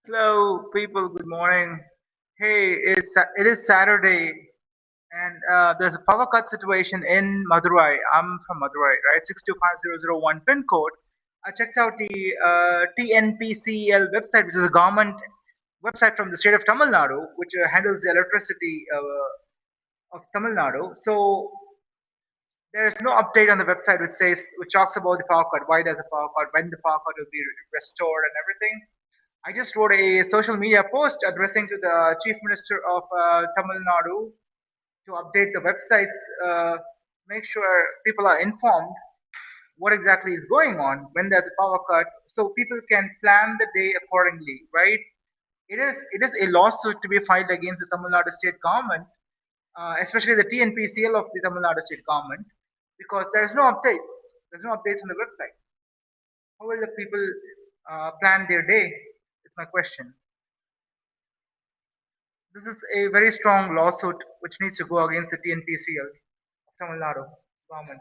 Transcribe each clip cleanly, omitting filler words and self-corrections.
Hello, people. Good morning. Hey, it is Saturday, and there's a power cut situation in Madurai. I'm from Madurai, right? 625001 pin code. I checked out the TNPCL website, which is a government website from the state of Tamil Nadu, which handles the electricity of Tamil Nadu. So there is no update on the website which talks about the power cut, why there's a power cut, when the power cut will be restored, and everything. I just wrote a social media post addressing to the Chief Minister of Tamil Nadu to update the websites, make sure people are informed what exactly is going on when there's a power cut, so people can plan the day accordingly, right? It is a lawsuit to be filed against the Tamil Nadu state government, especially the TNPCL of the Tamil Nadu state government, because there's no updates. There's no updates on the website. How will the people plan their day? Is my question. This is a very strong lawsuit which needs to go against the TNPCL of Tamil Nadu government.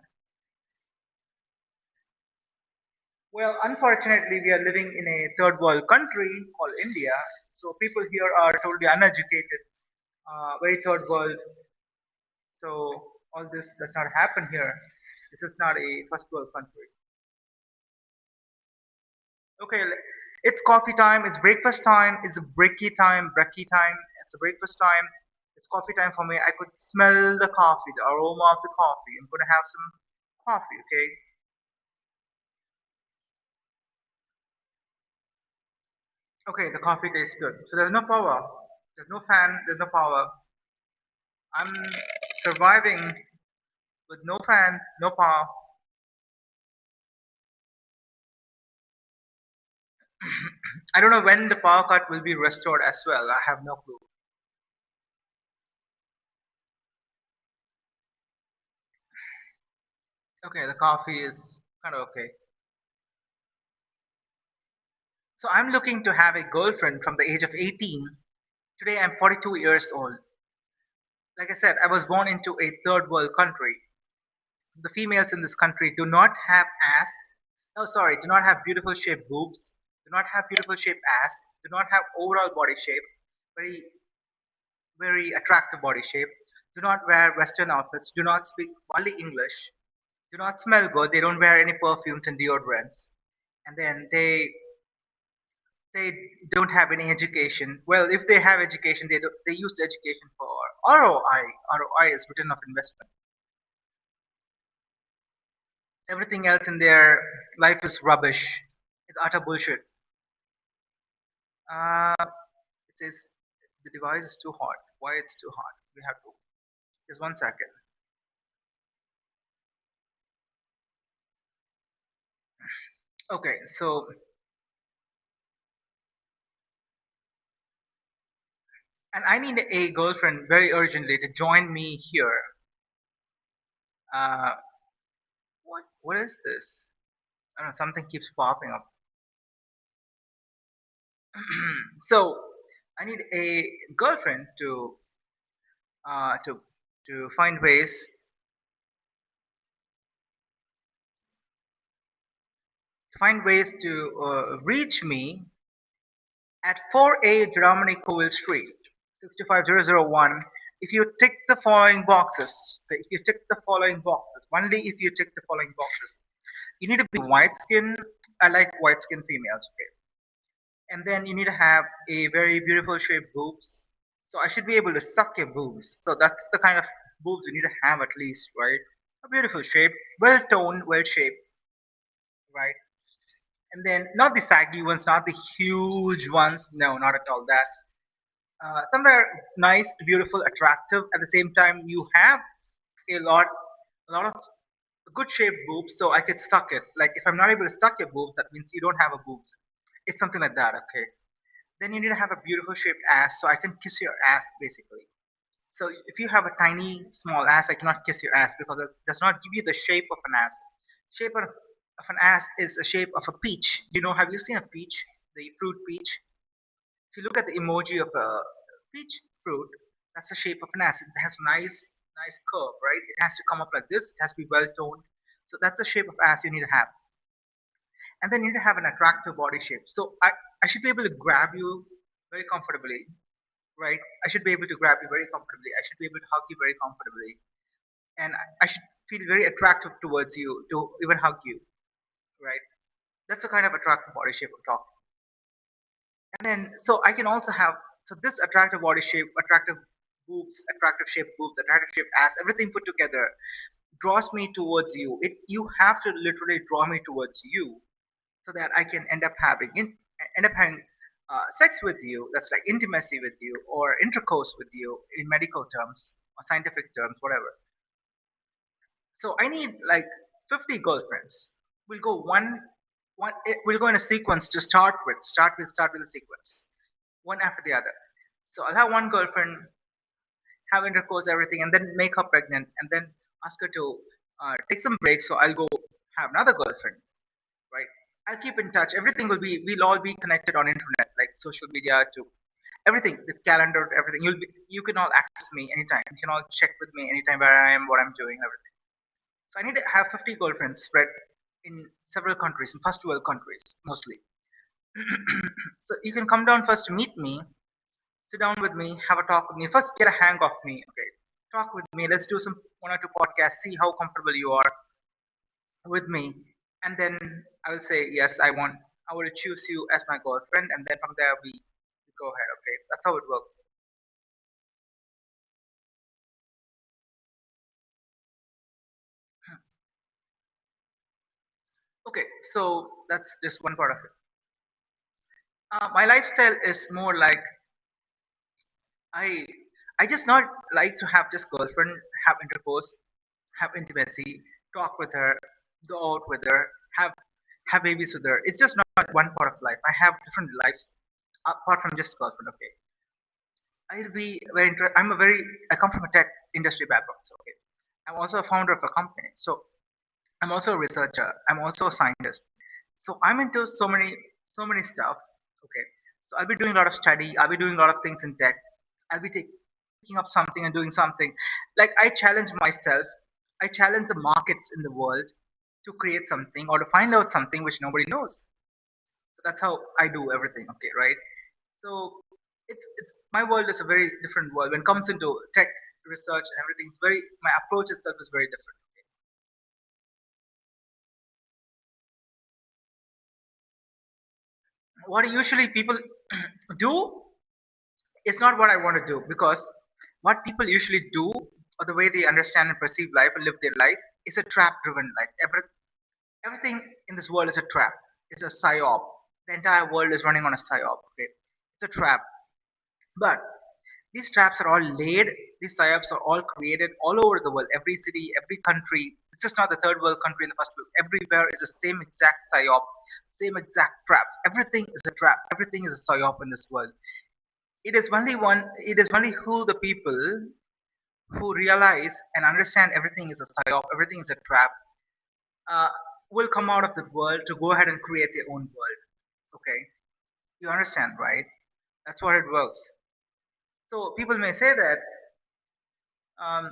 Well, unfortunately, we are living in a third world country called India, so people here are totally uneducated, very third world. So all this does not happen here. This is not a first world country. Okay, it's coffee time. It's breakfast time. It's brekkie time. It's a breakfast time. It's coffee time for me. I could smell the coffee, the aroma of the coffee. I'm gonna have some coffee. Okay. Okay, the coffee tastes good. So there's no power. There's no fan. There's no power. I'm surviving with no fan, no power. I don't know when the power cut will be restored as well. I have no clue. Okay, the coffee is kind of okay. So I'm looking to have a girlfriend from the age of 18. Today I'm 42 years old. Like I said, I was born into a third world country. The females in this country do not have ass. No, sorry, do not have beautiful shaped boobs. Do not have beautiful shaped ass. Do not have overall body shape. Very, very attractive body shape. Do not wear Western outfits. Do not speak only English. Do not smell good. They don't wear any perfumes and deodorants. And then they don't have any education. Well, if they have education, they use the education for ROI. ROI is return of investment. Everything else in their life is rubbish. It's utter bullshit. It says the device is too hot. Why it's too hot? We have to. Just 1 second. Okay, so and I need a girlfriend very urgently to join me here. Uh, what is this? I don't know. Something keeps popping up. So I need a girlfriend uh, to to find ways to reach me at 4A Dramani Covil Street, 65001. If you tick the following boxes, okay, if you tick the following boxes, only if you tick the following boxes, you need to be white skin. I like white skin females, okay, and then you need to have a very beautiful shaped boobs. So I should be able to suck your boobs. So that's the kind of boobs you need to have at least, right? A beautiful shape, well toned, well shaped, right? And then not the saggy ones, not the huge ones. No, not at all that. Somewhere nice, beautiful, attractive. At the same time, you have a lot of good shaped boobs, so I could suck it. Like if I'm not able to suck your boobs, that means you don't have a boobs. It's something like that, okay? Then you need to have a beautiful shaped ass, so I can kiss your ass basically. So if you have a tiny, small ass, I cannot kiss your ass because it does not give you the shape of an ass. Shape of an ass is a shape of a peach. You know, have you seen a peach? The fruit peach? If you look at the emoji of a peach fruit, that's the shape of an ass. It has nice curve, right? It has to come up like this. It has to be well toned. So that's the shape of ass you need to have. And then you need to have an attractive body shape. So I should be able to grab you very comfortably, right? I should be able to grab you very comfortably. I should be able to hug you very comfortably. And I should feel very attractive towards you to even hug you, right? That's the kind of attractive body shape we're talking. And then, so I can also have, so this attractive body shape, attractive boobs, attractive shape boobs, attractive shape ass, everything put together draws me towards you. You have to literally draw me towards you so that I can end up having sex with you. That's like intimacy with you or intercourse with you in medical terms or scientific terms, whatever. So I need like 50 girlfriends. We'll go we'll go in a sequence to start with. Start with a sequence, one after the other. So I'll have one girlfriend, have intercourse, everything, and then make her pregnant, and then ask her to take some breaks. So I'll go have another girlfriend, right? I'll keep in touch. We'll all be connected on internet, like social media to everything, the calendar, everything. You can all access me anytime. You can all check with me anytime where I am, what I'm doing, everything. So I need to have 50 girlfriends spread in several countries, in first world countries mostly. So you can come down first to meet me, sit down with me, have a talk with me. First, get a hang of me. Okay, talk with me. Let's do some one or two podcasts. See how comfortable you are with me, and then I will say yes. I will choose you as my girlfriend, and then from there we go ahead. Okay, that's how it works. Okay, so that's just one part of it. My lifestyle is more like I I just not like to have just girlfriend, have intercourse, have intimacy, talk with her, go out with her, have babies with her. It's just not one part of life. I have different lives apart from just girlfriend. Okay, I'm a very I come from a tech industry background. So okay, I'm also a founder of a company. So I'm also a researcher. I'm also a scientist. So I'm into so many stuff. Okay. So I'll be doing a lot of study. I'll be doing a lot of things in tech. I'll be taking up something and doing something. Like I challenge myself. I challenge the markets in the world to create something or to find out something which nobody knows. So that's how I do everything. Okay, right? So it's my world is a very different world when it comes into tech research and everything. It's very my approach itself is very different. What usually people do is not what I want to do because what people usually do or the way they understand and perceive life and live their life is a trap driven life. Everything in this world is a trap. It's a psyop. The entire world is running on a psyop. Okay, it's a trap. But these traps are all laid. These psyops are all created all over the world. Every city, every country. It's just not the third world country in the first world. Everywhere is the same exact psyop, same exact traps. Everything is a trap. Everything is a psyop in this world. It is only who the people who realize and understand everything is a psyop, everything is a trap, uh, will come out of the world to go ahead and create their own world. Okay, you understand, right? That's what it works. So people may say that. Um,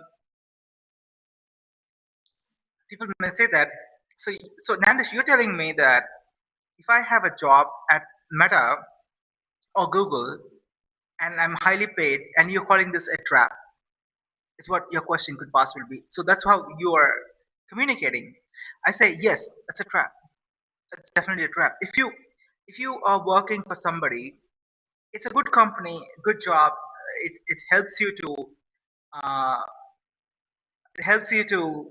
People may say that. So Nandish, you're telling me that if I have a job at Meta or Google and I'm highly paid, and you're calling this a trap, is what your question could possibly be. So that's how you are communicating. I say yes, that's a trap. That's definitely a trap. If you are working for somebody, it's a good company, good job. It helps you to uh, it helps you to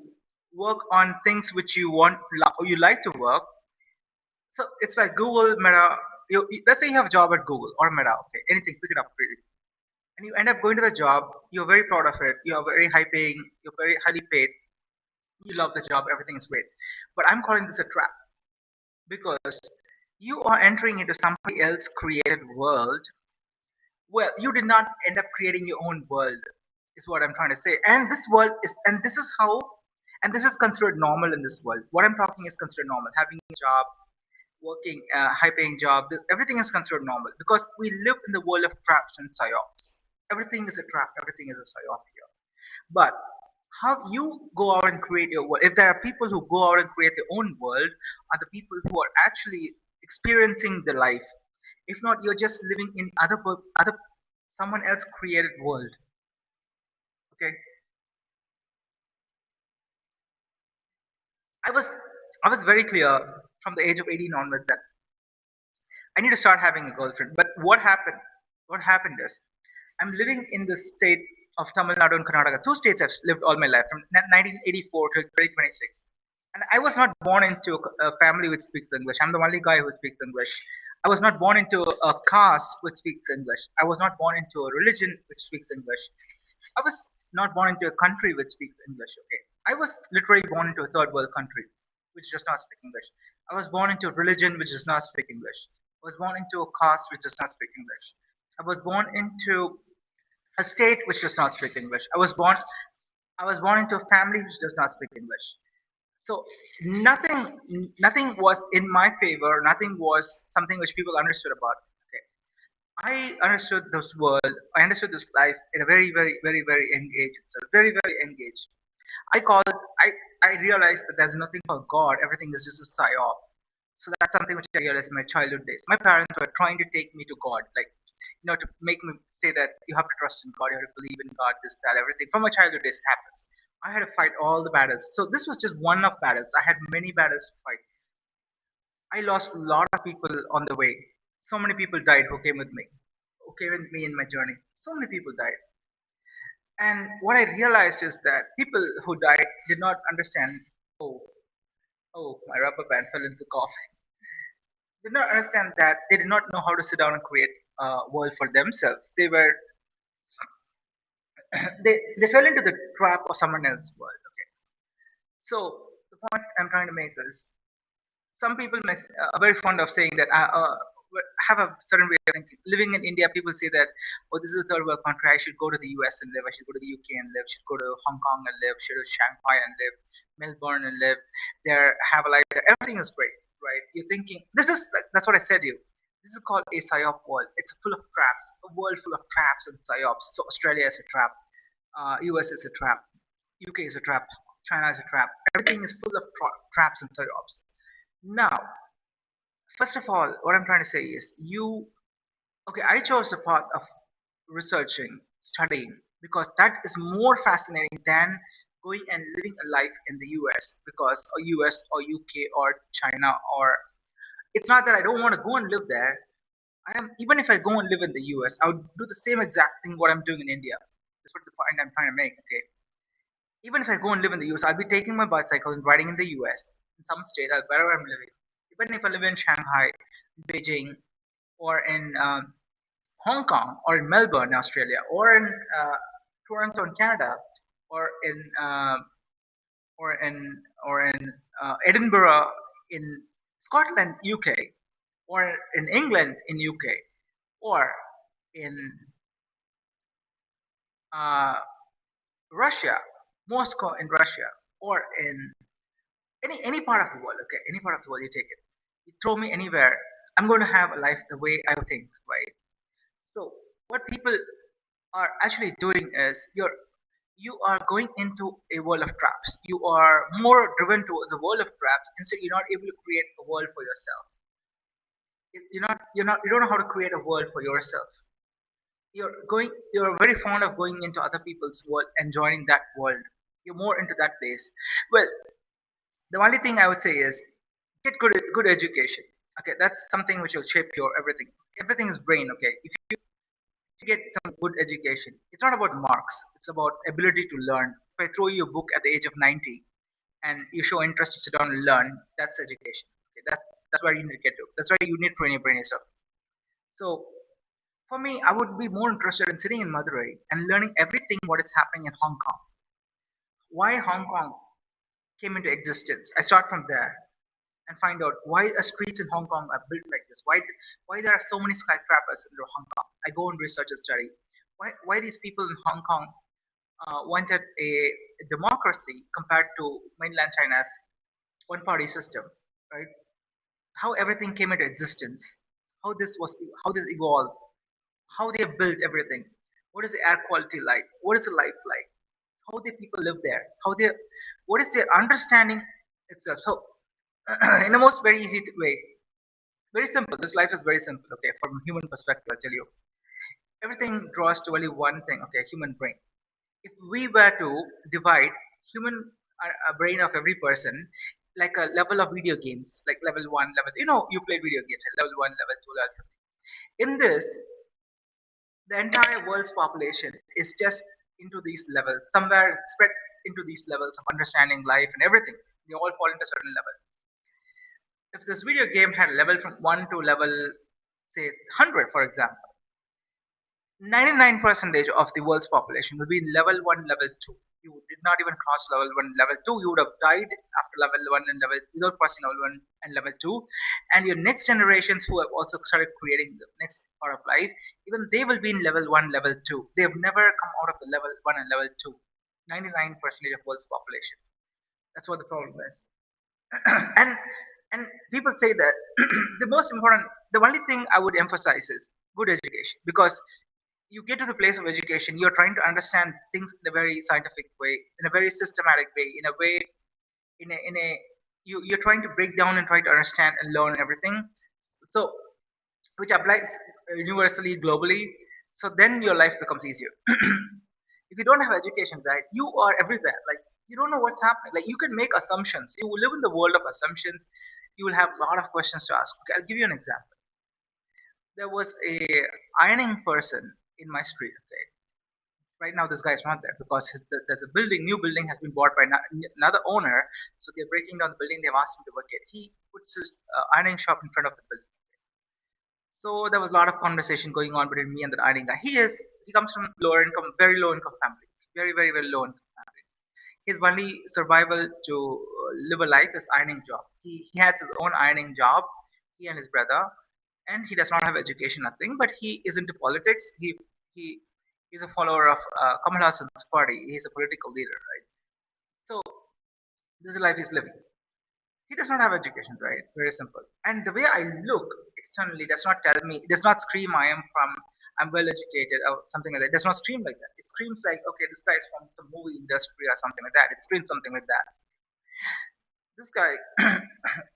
work on things which you like to work. So it's like Google, Meta. Let's say you have a job at Google or Meta. Okay, anything, pick it up really. And you end up going to the job. You're very proud of it. You're very high paying. You're very highly paid. You love the job. Everything's great. But I'm calling this a trap because you are entering into somebody else created world. Well, you did not end up creating your own world, is what I'm trying to say. And this world is, and this is how, and this is considered normal in this world. What I'm talking is considered normal. Having a job, working high paying job, everything is considered normal because we live in the world of traps and psyops. Everything is a trap, everything is a psyop here. But How you go out and create your world. If there are people who go out and create their own world, are the people who are actually experiencing the life. If not, you're just living in other someone else created world. Okay, I was I was very clear from the age of 18 onwards that I need to start having a girlfriend. But what happened? What happened is I'm living in the state of Tamil Nadu and Karnataka. Two states I've lived all my life, from 1984 to 2026. And I was not born into a family which speaks English. I'm the only guy who speaks English. I was not born into a caste which speaks English. I was not born into a religion which speaks English. I was not born into a country which speaks English. Okay, I was literally born into a third world country which does not speak English. I was born into a religion which does not speak English. I was born into a caste which does not speak English. I was born into a state which does not speak English. I was born into a family which does not speak English. So nothing was in my favor. Nothing was something which people understood about. Okay, I understood this world. I understood this life at a very, very, very, very young age. So very, very young age. I called. I realized that there's nothing called God. Everything is just a psyop. So that's something which I realized in my childhood days. My parents were trying to take me to God, like to make me say that you have to trust in God, you have to believe in God, this, that, everything. From my childhood days, it happens. I had to fight all the battles. So this was just one of battles. I had many battles to fight. I lost a lot of people on the way. So many people died who came with me, who came with me in my journey. So many people died. And what I realized is that people who died did not understand. Oh, oh, my rubber band fell into the coffee. Did not understand that they did not know how to sit down and create a world for themselves. They fell into the trap of someone else's world. Okay, so the point I'm trying to make is some people are very fond of saying that have a certain way of thinking. Living in India, people say that, oh, this is a third world country. I should go to the US and live. I should go to the UK and live. Should go to Hong Kong and live. Should go to Shanghai and live. Melbourne and live. There, have a life there. Everything is great, right? You're thinking that's what I said to you. This is called a psyop world. It's full of traps. A world full of traps and psyops. So Australia is a trap. US is a trap. UK is a trap. China is a trap. Everything is full of traps and psyops. Now, first of all, what I'm trying to say is okay, I chose the path of researching, studying, because that is more fascinating than going and living a life in the US, because or US or UK or China, or it's not that I don't want to go and live there. Even if I go and live in the US, I would do the same exact thing what I'm doing in India. That's what the point I'm trying to make. Okay, even if I go and live in the US, I'll be taking my bicycle and riding in the US, in some state, wherever I'm living. Even if I live in Shanghai, Beijing, or in Hong Kong, or in Melbourne, Australia, or in Toronto, in Canada, or in Edinburgh, in Scotland, UK, or in England, in UK, or in uh, Russia, Moscow, in Russia, or in any part of the world. Okay, any part of the world, you take it, you throw me anywhere, I'm going to have a life the way I think, right? So what people are actually doing is you are going into a world of traps. You are more driven towards a world of traps. Instead, you're not able to create a world for yourself. You don't know how to create a world for yourself. You're very fond of going into other people's world and joining that world. You're more into that place. Well, the only thing I would say is get good education. Okay, that's something which will shape your everything. Everything is brain. Okay, if you get some good education, it's not about marks. It's about ability to learn. If I throw you a book at the age of 90 and you show interest to sit down and learn, that's education. Okay, that's where you need to get to. That's why you need to train your brain yourself. So for me, I would be more interested in sitting in Madurai and learning everything what is happening in Hong Kong. Why Hong Kong came into existence. I start from there and find out why the streets in Hong Kong are built like this. Why there are so many skyscrapers in Hong Kong. I go and research and study. Why these people in Hong Kong wanted a democracy compared to mainland China's one party system, right? How everything came into existence, how this evolved, how they have built everything. What is the air quality like? What is the life like? how the people live there, what is their understanding itself. So, in the most very easy way, very simple. This life is very simple. Okay, from human perspective, I'll tell you, everything draws to only one thing. Okay, human brain. If we were to divide human brain of every person like a level of video games, like level one, level, you play video games, right? Level one, level two, level 50. In this, the entire world's population is just into these levels, somewhere spread into these levels of understanding life and everything. They all fall into a certain level. If this video game had level from 1 to level, say, 100, for example, 99 percentage of the world's population will be in level 1, level 2. You did not even cross level 1, level 2. You would have died after level 1 and level, without crossing level 1 and level 2. And your next generations who have also started creating the next part of life, even they will be in level 1, level 2. They have never come out of the level 1 and level 2. 99 percentage of world's population. That's what the problem is. and and people say that the most important, the only thing I would emphasize is good education, because you get to the place of education, you're trying to understand things in a very scientific way, in a very systematic way, in a way, in a you're trying to break down and try to understand and learn everything. So, which applies universally, globally. So then your life becomes easier. If you don't have education, right, you are everywhere. Like, you don't know what's happening. Like, you can make assumptions. You will live in the world of assumptions. You will have a lot of questions to ask. Okay, I'll give you an example. There was a ironing person in my street. Okay, right now this guy is not there because there's a building, new building has been bought by another owner. So they're breaking down the building. They've asked him to vacate. He puts his ironing shop in front of the building. So there was a lot of conversation going on between me and the ironing guy. He comes from lower income, very low income family, very very very low income family. His only survival to live a life is ironing job. He has his own ironing job. He and his brother, and he does not have education, nothing. But he is into politics. He is a follower of Kamal Hassan's party. He's a political leader, right? So this is the life he's living. He does not have education, right? Very simple. And the way I look externally does not tell me, it does not scream I'm well educated or something like that. It does not scream like that. It screams like, okay, this guy is from some movie industry or something like that. It screams something like that. This guy,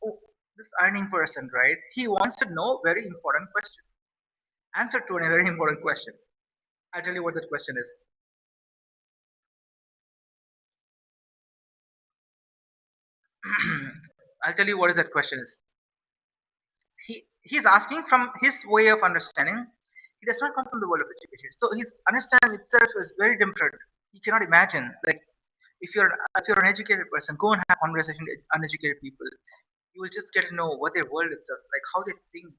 oh, this earning person, right? He wants to know very important question. Answer to a very important question. I'll tell you what that question is. I'll tell you what is that question is. He's asking from his way of understanding. He does not come from the world of education, so his understanding itself is very different. He cannot imagine, like, if you're an educated person, go and have conversation with uneducated people. You will just get to know what their world itself, like how they think,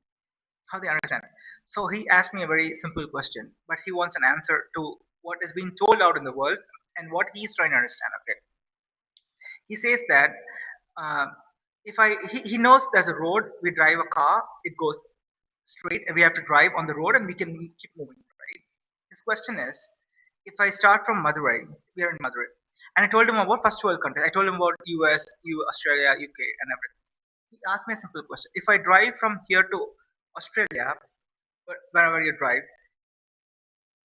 how they understand. So he asked me a very simple question, but he wants an answer to what is being told out in the world and what he's trying to understand. Okay, he says that uh, if he knows there's a road, we drive a car, it goes straight, and we have to drive on the road, and we can keep moving, right? His question is, if I start from Madurai, we are in Madurai, and I told him about first world countries. I told him about US, Australia, UK, and everything. He asked me a simple question: if I drive from here to Australia, wherever you drive,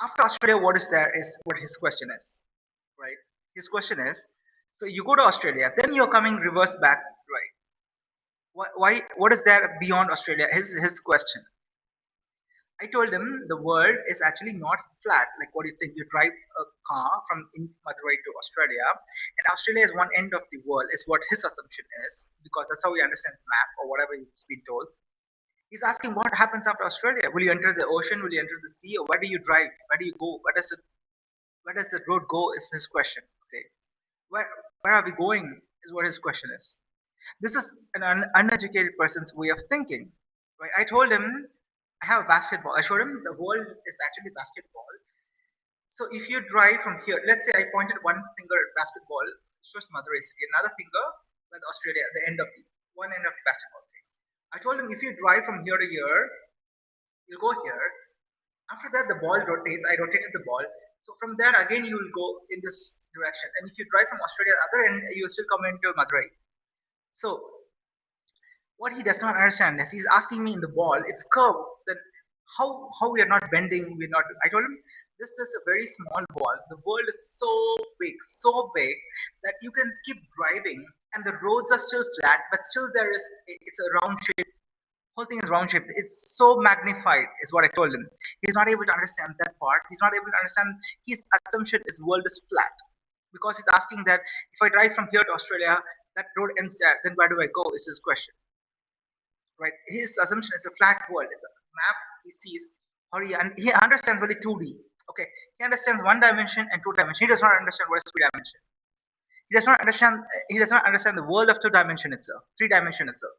after Australia, what is there is what his question is, right? His question is, so you go to Australia, then you're coming reverse back, right? Why? What is there beyond Australia? His question. I told him the world is actually not flat. Like, what do you think? You drive a car from Madurai to Australia, and Australia is one end of the world, is what his assumption is, because that's how he understands the map or whatever he's been told. He's asking what happens after Australia. Will you enter the ocean? Will you enter the sea? Or where do you drive? Where do you go? Where does the road go? Is his question. Okay. Where are we going? Is what his question is. This is an uneducated person's way of thinking. Right? I told him I have a basketball. I showed him the world is actually basketball. So if you drive from here, let's say I pointed one finger at basketball, shows Madurai City, another finger with Australia at the end of the one end of the basketball thing. I told him if you drive from here to here, you'll go here. After that, the ball rotates. I rotated the ball. So from there again, you will go in this direction. And if you drive from Australia, the other end, you'll still come into Madurai. So what he does not understand is he's asking me in the ball, it's curved. Then how we are not bending? We're not. I told him This is a very small ball. The world is so big that you can keep driving, and the roads are still flat, but still there is it's a round shape. Whole thing is round shaped. It's so magnified, is what I told him. He's not able to understand that part. He's not able to understand his assumption is world is flat. Because he's asking that if I drive from here to Australia, that road ends there, then where do I go? Is his question. Right? His assumption is a flat world. The map he sees, or he understands only 2D. Okay. He understands one dimension and two dimension. He does not understand what is three dimension. He does not understand the world of two dimension itself, three dimension itself.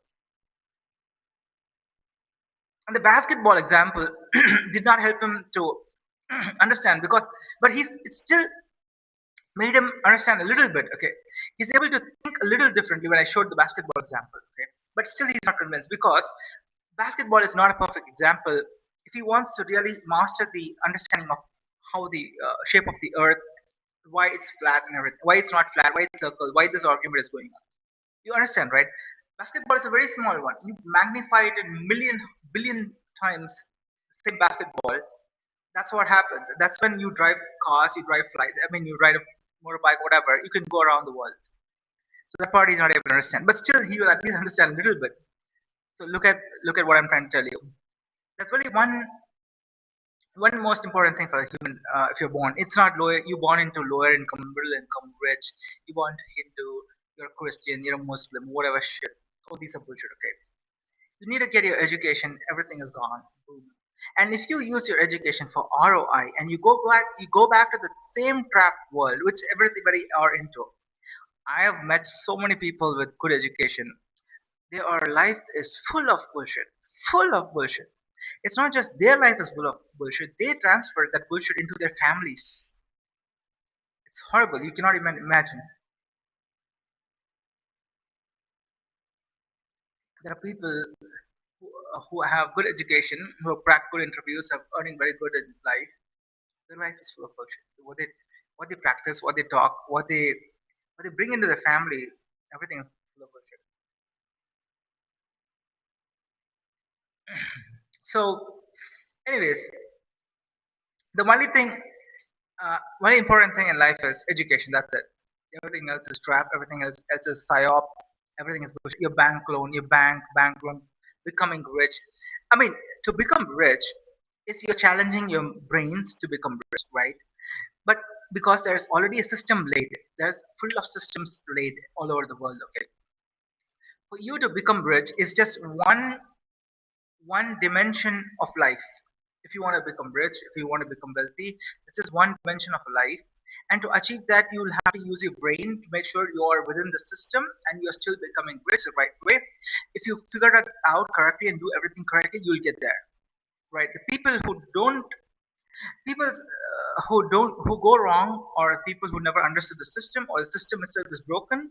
And the basketball example did not help him to understand because but it still made him understand a little bit. Okay, he's able to think a little differently when I showed the basketball example. Okay, but still he's not convinced because basketball is not a perfect example. If he wants to really master the understanding of how the shape of the earth, why it's flat and everything, why it's not flat, why it's circle, why this argument is going on, you understand, right? Basketball is a very small one. You magnify it in billion times. Same basketball. That's what happens. That's when you drive cars, you drive flights. I mean, you ride a motorbike, whatever. You can go around the world. So that part he's not able to understand. But still, he will at least understand a little bit. So look at what I'm trying to tell you. That's only one most important thing for a human. If you're born, it's not lower. You born into lower income, middle income, rich. You born to Hindu. You're Christian. You're a Muslim. Whatever shit. All these are bullshit. Okay. You need to get your education. Everything is gone. Boom. And if you use your education for ROI and you go back to the same trap world which everybody are into. I have met so many people with good education. Their life is full of bullshit. Full of bullshit. It's not just their life is full of bullshit. They transfer that bullshit into their families. It's horrible. You cannot even imagine. There are people who have good education, who have cracked good interviews, have earning very good in life. Their life is full of bullshit. What they practice, what they talk, what they bring into their family, everything is full of bullshit. So, anyways, the only thing, very important thing in life is education. That's it. Everything else is trap. Everything else is psyop. Everything is bullshit. Your bank loan, your bank loan, becoming rich. I mean, to become rich is you're challenging your brains to become rich, right? But because there's already a system laid, there's full of systems laid all over the world. Okay, for you to become rich is just one dimension of life. If you want to become rich, if you want to become wealthy, this is one dimension of life. And to achieve that, you'll have to use your brain to make sure you are within the system and you're still becoming rich the right way. If you figure it out correctly and do everything correctly, you'll get there. Right? The people who go wrong, or people who never understood the system, or the system itself is broken,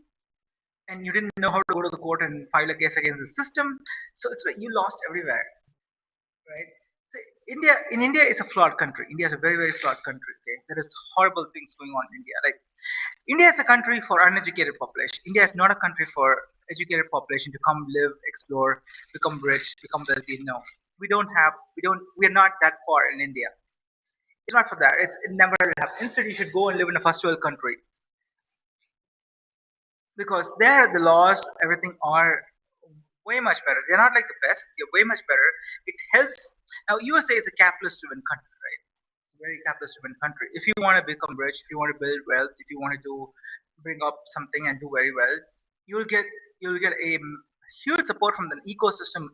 and you didn't know how to go to the court and file a case against the system. So it's like you lost everywhere. Right? So India is a flawed country. India is a very, very flawed country. Okay, there is horrible things going on in India. Like India is a country for uneducated population. India is not a country for educated population to come live, explore, become rich, become wealthy. No, we are not that far in India. It's not for that. It never will happen. Instead, you should go and live in a first world country because there the laws, everything are way much better. They're not like the best. They're way much better. It helps. Now, USA is a capitalist-driven country, right? It's a very capitalist-driven country. If you want to become rich, if you want to build wealth, if you want to bring up something and do very well, you'll get you'll get a huge support from the ecosystem.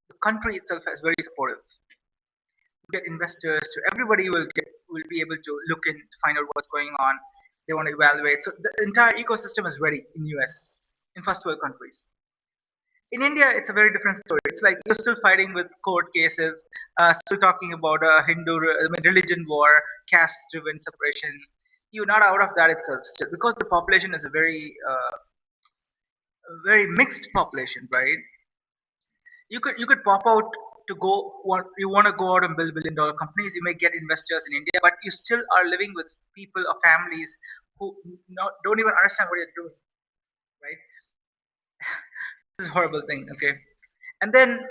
The country itself is very supportive. You get investors. So everybody will be able to look in to find out what's going on. They want to evaluate. So the entire ecosystem is ready in US, in first world countries. In India, it's a very different story. It's like you're still fighting with court cases, still talking about a religion war, caste-driven separation. You're not out of that itself still because the population is a very mixed population, right? You could pop out to you want to go out and build billion-dollar companies. You may get investors in India, but you still are living with people or families who don't even understand what you're doing, right? This is a horrible thing. Okay, and then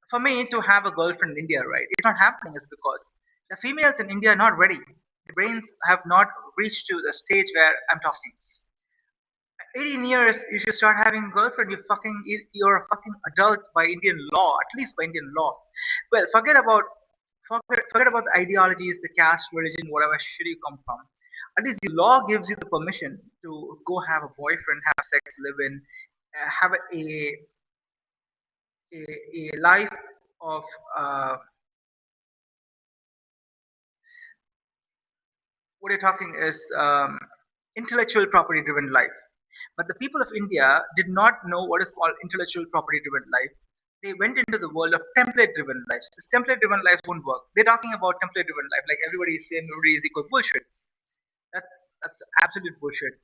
for me to have a girlfriend in India, right? It's not happening is because The females in India are not ready. The brains have not reached to the stage where I'm talking. 18 years, you should start having a girlfriend. You're a fucking adult by Indian law, at least by Indian law. Well, forget about the ideologies, the caste, religion, whatever shit you come from. At least the law gives you the permission to go have a boyfriend, have sex, live in, have a life of what you're talking is intellectual property driven life. But the people of India did not know what is called intellectual property driven life. They went into the world of template driven life. This template driven life won't work. They're talking about template driven life, like everybody is saying everybody is equal bullshit. That's that's absolute bullshit.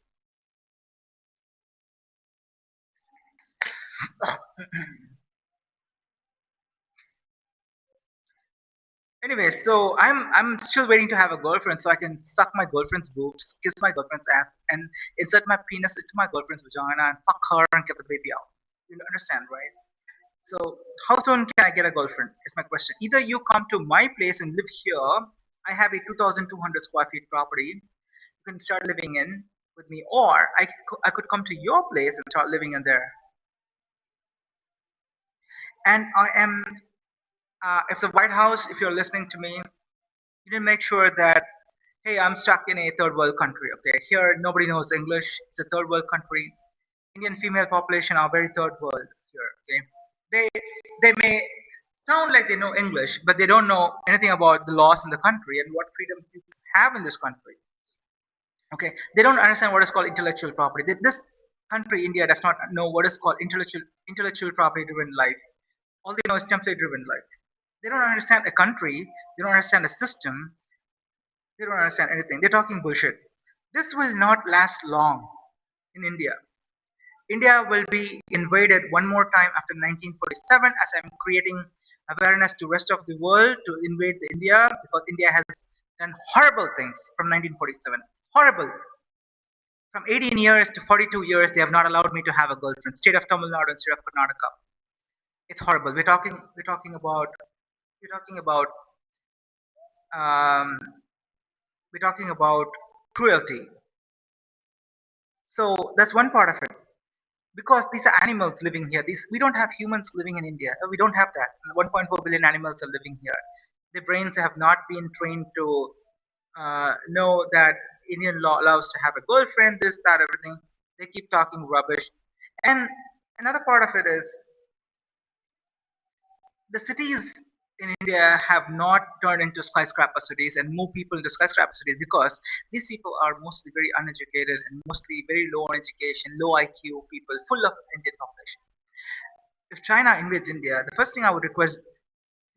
Anyway, so I'm still waiting to have a girlfriend so I can suck my girlfriend's boobs, kiss my girlfriend's ass, and insert my penis into my girlfriend's vagina and fuck her and get the baby out. You understand, right? So how soon can I get a girlfriend? Is my question. Either you come to my place and live here. I have a 2,200 square feet property. You can start living in with me, or I could come to your place and start living in there. And I am. If the White House, if you're listening to me, you need to make sure that hey, I'm stuck in a third world country. Okay, here nobody knows English. It's a third world country. Indian female population are very third world here. Okay, they may sound like they know English, but they don't know anything about the laws in the country and what freedom people have in this country. Okay, they don't understand what is called intellectual property. This country, India, does not know what is called intellectual property driven life. All they know is template driven life. They don't understand a country. They don't understand a system. They don't understand anything. They're talking bullshit. This will not last long in India. India will be invaded one more time after 1947 as I'm creating awareness to rest of the world to invade the India because India has done horrible things from 1947. Horrible. From 18 years to 42 years, they have not allowed me to have a girlfriend. State of Tamil Nadu and state of Karnataka. It's horrible. We're talking about um, we're talking about cruelty. So that's one part of it. Because these are animals living here. These we don't have humans living in India. We don't have that. 1.4 billion animals are living here. Their brains have not been trained to know that Indian law allows to have a girlfriend, this, that, everything. They keep talking rubbish. And another part of it is the cities in India have not turned into skyscraper cities and move people into skyscraper cities because these people are mostly very uneducated and mostly very low on education, low IQ people, full of Indian population. If China invades India, the first thing I would request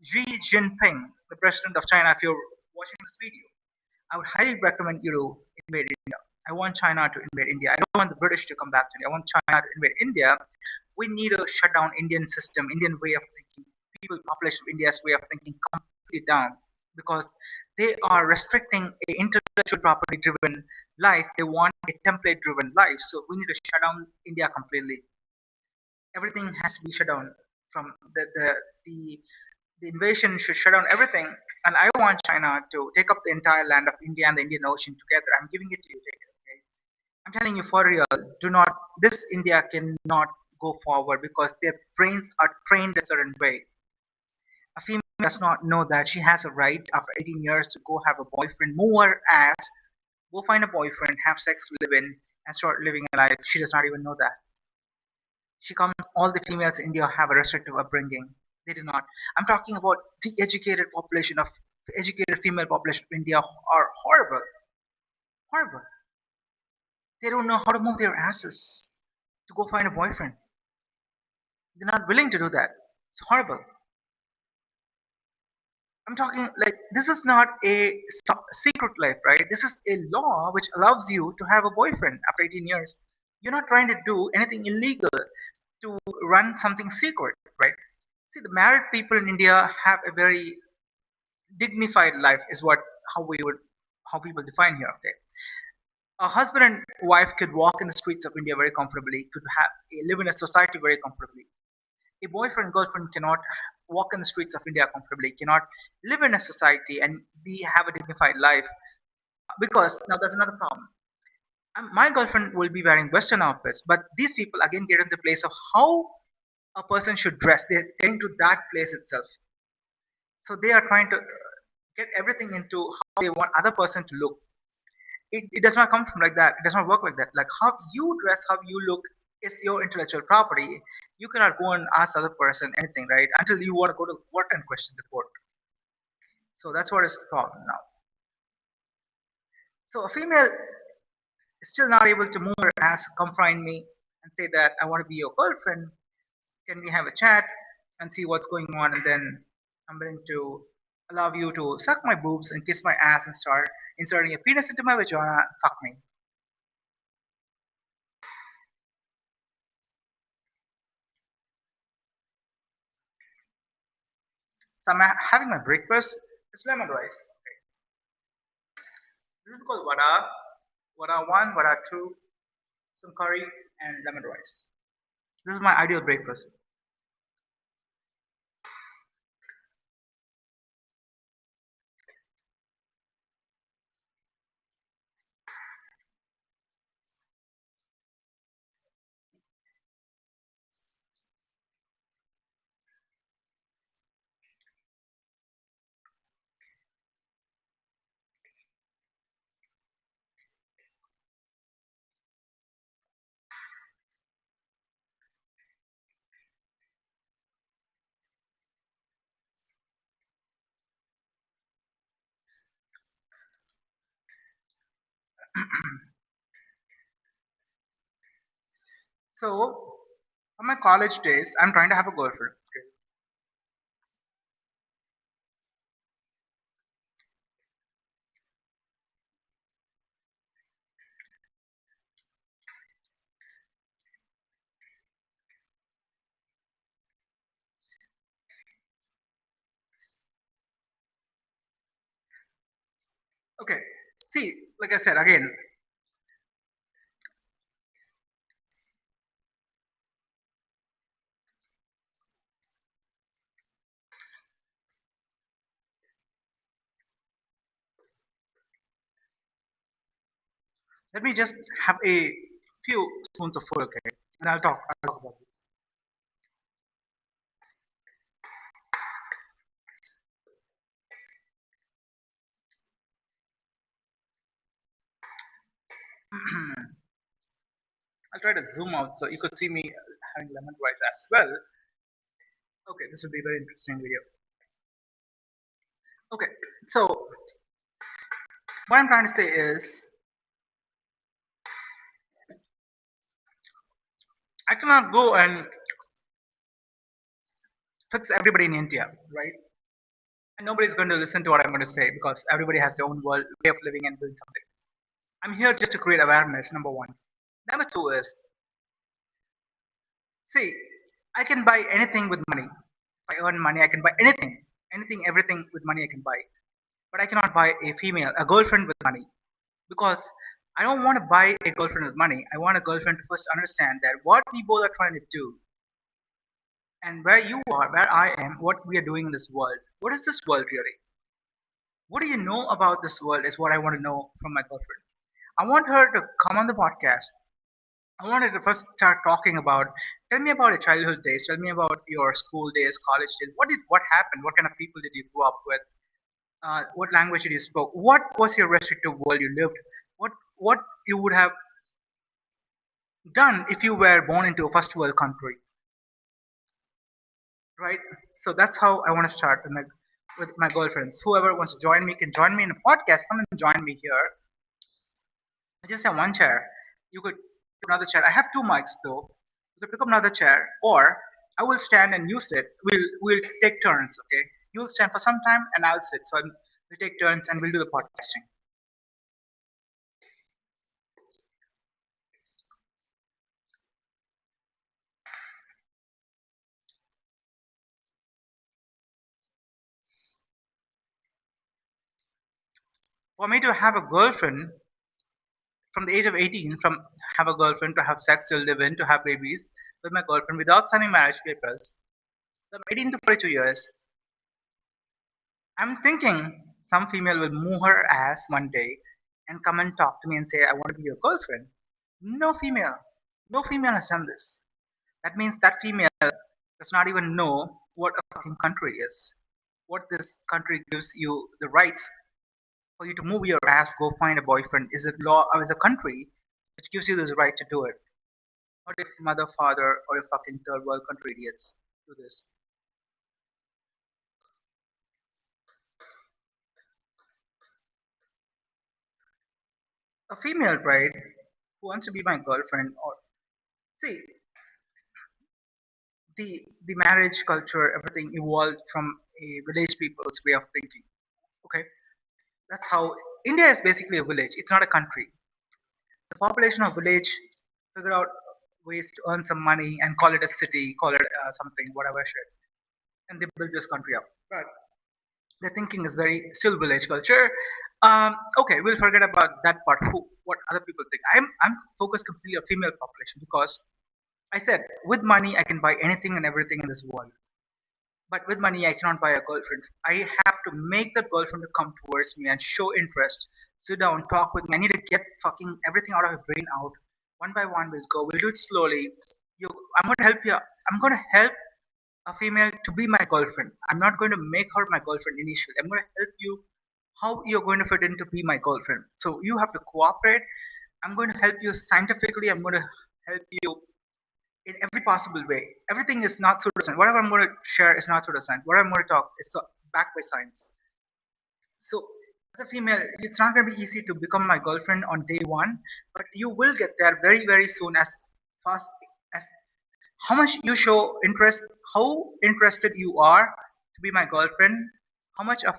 Xi Jinping, the president of China, if you're watching this video, I would highly recommend you to invade India. I want China to invade India. I don't want the British to come back to India. I want China to invade India. We need to shut down Indian system, Indian way of thinking, people, population of India's way of thinking completely down because they are restricting a intellectual property driven life. They want a template driven life. So we need to shut down India completely. Everything has to be shut down from the the invasion should shut down everything. And I want China to take up the entire land of India and the Indian Ocean together. I'm giving it to you. Take it. Okay? I'm telling you for real. Do not. This India cannot go forward because their brains are trained a certain way. A female does not know that she has a right after 18 years to go have a boyfriend, move her ass, go find a boyfriend, have sex, live in, and start living a life. She does not even know that. She comes, all the females in India have a restrictive upbringing. They do not. I'm talking about the educated population of educated female population of India are horrible. Horrible. They don't know how to move their asses to go find a boyfriend. They're not willing to do that. It's horrible. I'm talking like this is not a secret life, right? This is a law which allows you to have a boyfriend after 18 years. You're not trying to do anything illegal to run something secret, right? See, the married people in India have a very dignified life, is what how people define here. Okay, a husband and wife could walk in the streets of India very comfortably, could have live in a society very comfortably. A boyfriend girlfriend cannot walk in the streets of India comfortably, cannot live in a society and be have a dignified life because now there's another problem. My girlfriend will be wearing Western outfits, but these people again get into the place of how a person should dress. They're getting to that place itself. So they are trying to get everything into how they want other person to look. It does not come from like that. It does not work like that. Like how you dress, how you look is your intellectual property. You cannot go and ask other person anything, right? Until you want to go to court and question the court. So that's what is the problem now. So a female is still not able to move her ass, come find me and say that I want to be your girlfriend. Can we have a chat and see what's going on? And then I'm willing to allow you to suck my boobs and kiss my ass and start inserting your penis into my vagina and fuck me. So I'm having my breakfast. It's lemon rice. Okay. This is called vada. Vada 1, vada 2, some curry, and lemon rice. This is my ideal breakfast. So, on my college days, I'm trying to have a girlfriend. Okay. Okay. See, like I said again, let me just have a few spoons of food, okay, and I'll talk about this. I'll try to zoom out so you could see me having lemon rice as well. Okay, this will be a very interesting video. Okay, so what I'm trying to say is I cannot go and fix everybody in India, right? And nobody's going to listen to what I'm going to say because everybody has their own world, way of living and doing something. I'm here just to create awareness, number one. Number two is, see, I can buy anything with money. If I earn money, I can buy anything. Anything, everything with money I can buy. But I cannot buy a female, a girlfriend with money. Because I don't want to buy a girlfriend with money. I want a girlfriend to first understand that what we both are trying to do and where you are, where I am, what we are doing in this world. What is this world really? What do you know about this world is what I want to know from my girlfriend. I want her to come on the podcast. I wanted to first start talking about. Tell me about your childhood days. Tell me about your school days, college days. What happened? What kind of people did you grow up with? What language did you spoke? What was your restrictive world you lived? What you would have done if you were born into a first world country, right? So that's how I want to start with my girlfriends. Whoever wants to join me can join me in a podcast. Come and join me here. I just have one chair. You could pick another chair. I have two mics though. You could pick up another chair, or I will stand and you sit. We'll take turns. Okay, you'll stand for some time and I'll sit. So we'll take turns and we'll do the podcasting. For me to have a girlfriend from the age of 18, from have a girlfriend to have sex to live in to have babies with my girlfriend without signing marriage papers, From 18 to 42 years, I'm thinking some female will move her ass one day and come and talk to me and say, I want to be your girlfriend. No female. No female has done this. That means that female does not even know what a fucking country is. What this country gives you the rights for you to move your ass, go find a boyfriend, is a law of the country which gives you this right to do it. What if mother, father, or a fucking third world country idiots do this? A female bride who wants to be my girlfriend, or see, the marriage culture, everything evolved from a village people's way of thinking. Okay, that's how India is basically a village. It's not a country. The population of village figure out ways to earn some money and call it a city, call it something, whatever shit, and they build this country up. But their thinking is very still village culture. Okay, we'll forget about that part. What other people think. I'm focused completely on female population because I said with money I can buy anything and everything in this world. But with money, I cannot buy a girlfriend. I have to make that girlfriend to come towards me and show interest. Sit down, talk with me. I need to get fucking everything out of your brain out. One by one, we'll go. We'll do it slowly. You, I'm going to help you. I'm going to help a female to be my girlfriend. I'm not going to make her my girlfriend initially. I'm going to help you how you're going to fit in to be my girlfriend. So you have to cooperate. I'm going to help you scientifically. I'm going to help you in every possible way. Everything is not pseudoscience. Whatever I'm going to share is not pseudoscience. Whatever I'm going to talk is backed by science. So, as a female, it's not going to be easy to become my girlfriend on day one, but you will get there very, very soon. As fast as how much you show interest, how interested you are to be my girlfriend, how much of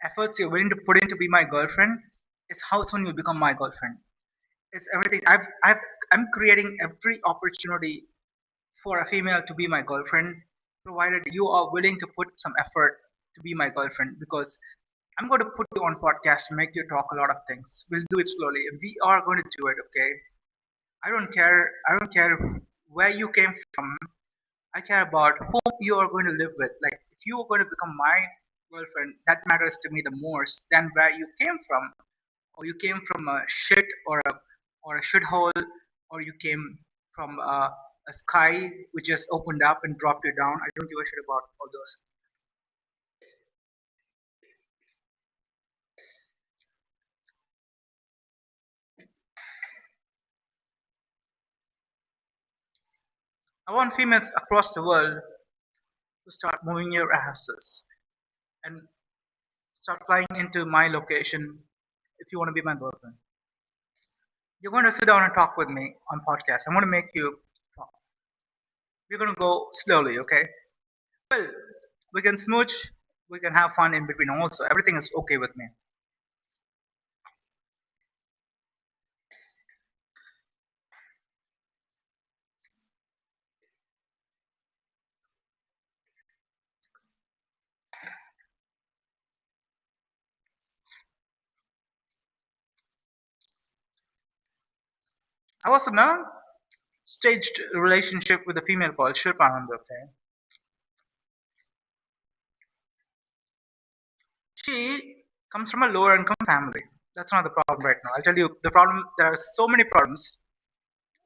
efforts you're willing to put in to be my girlfriend, is how soon you become my girlfriend. It's everything. I'm creating every opportunity for a female to be my girlfriend, provided you are willing to put some effort to be my girlfriend. Because I'm going to put you on podcast and make you talk a lot of things. We'll do it slowly. We are going to do it, okay? I don't care. I don't care where you came from. I care about whom you are going to live with. Like, if you are going to become my girlfriend, that matters to me the most than where you came from, or you came from a shit or a shithole, or you came from a sky which just opened up and dropped you down. I don't give a shit about all those. I want females across the world to start moving your asses and start flying into my location if you want to be my girlfriend. You're going to sit down and talk with me on podcast. I'm going to make you talk. We're going to go slowly, okay? Well, we can smooch, we can have fun in between also. Everything is okay with me. I was in a staged relationship with a female called Shilpanand, okay? She comes from a lower income family. That's not the problem right now. I'll tell you the problem. There are so many problems,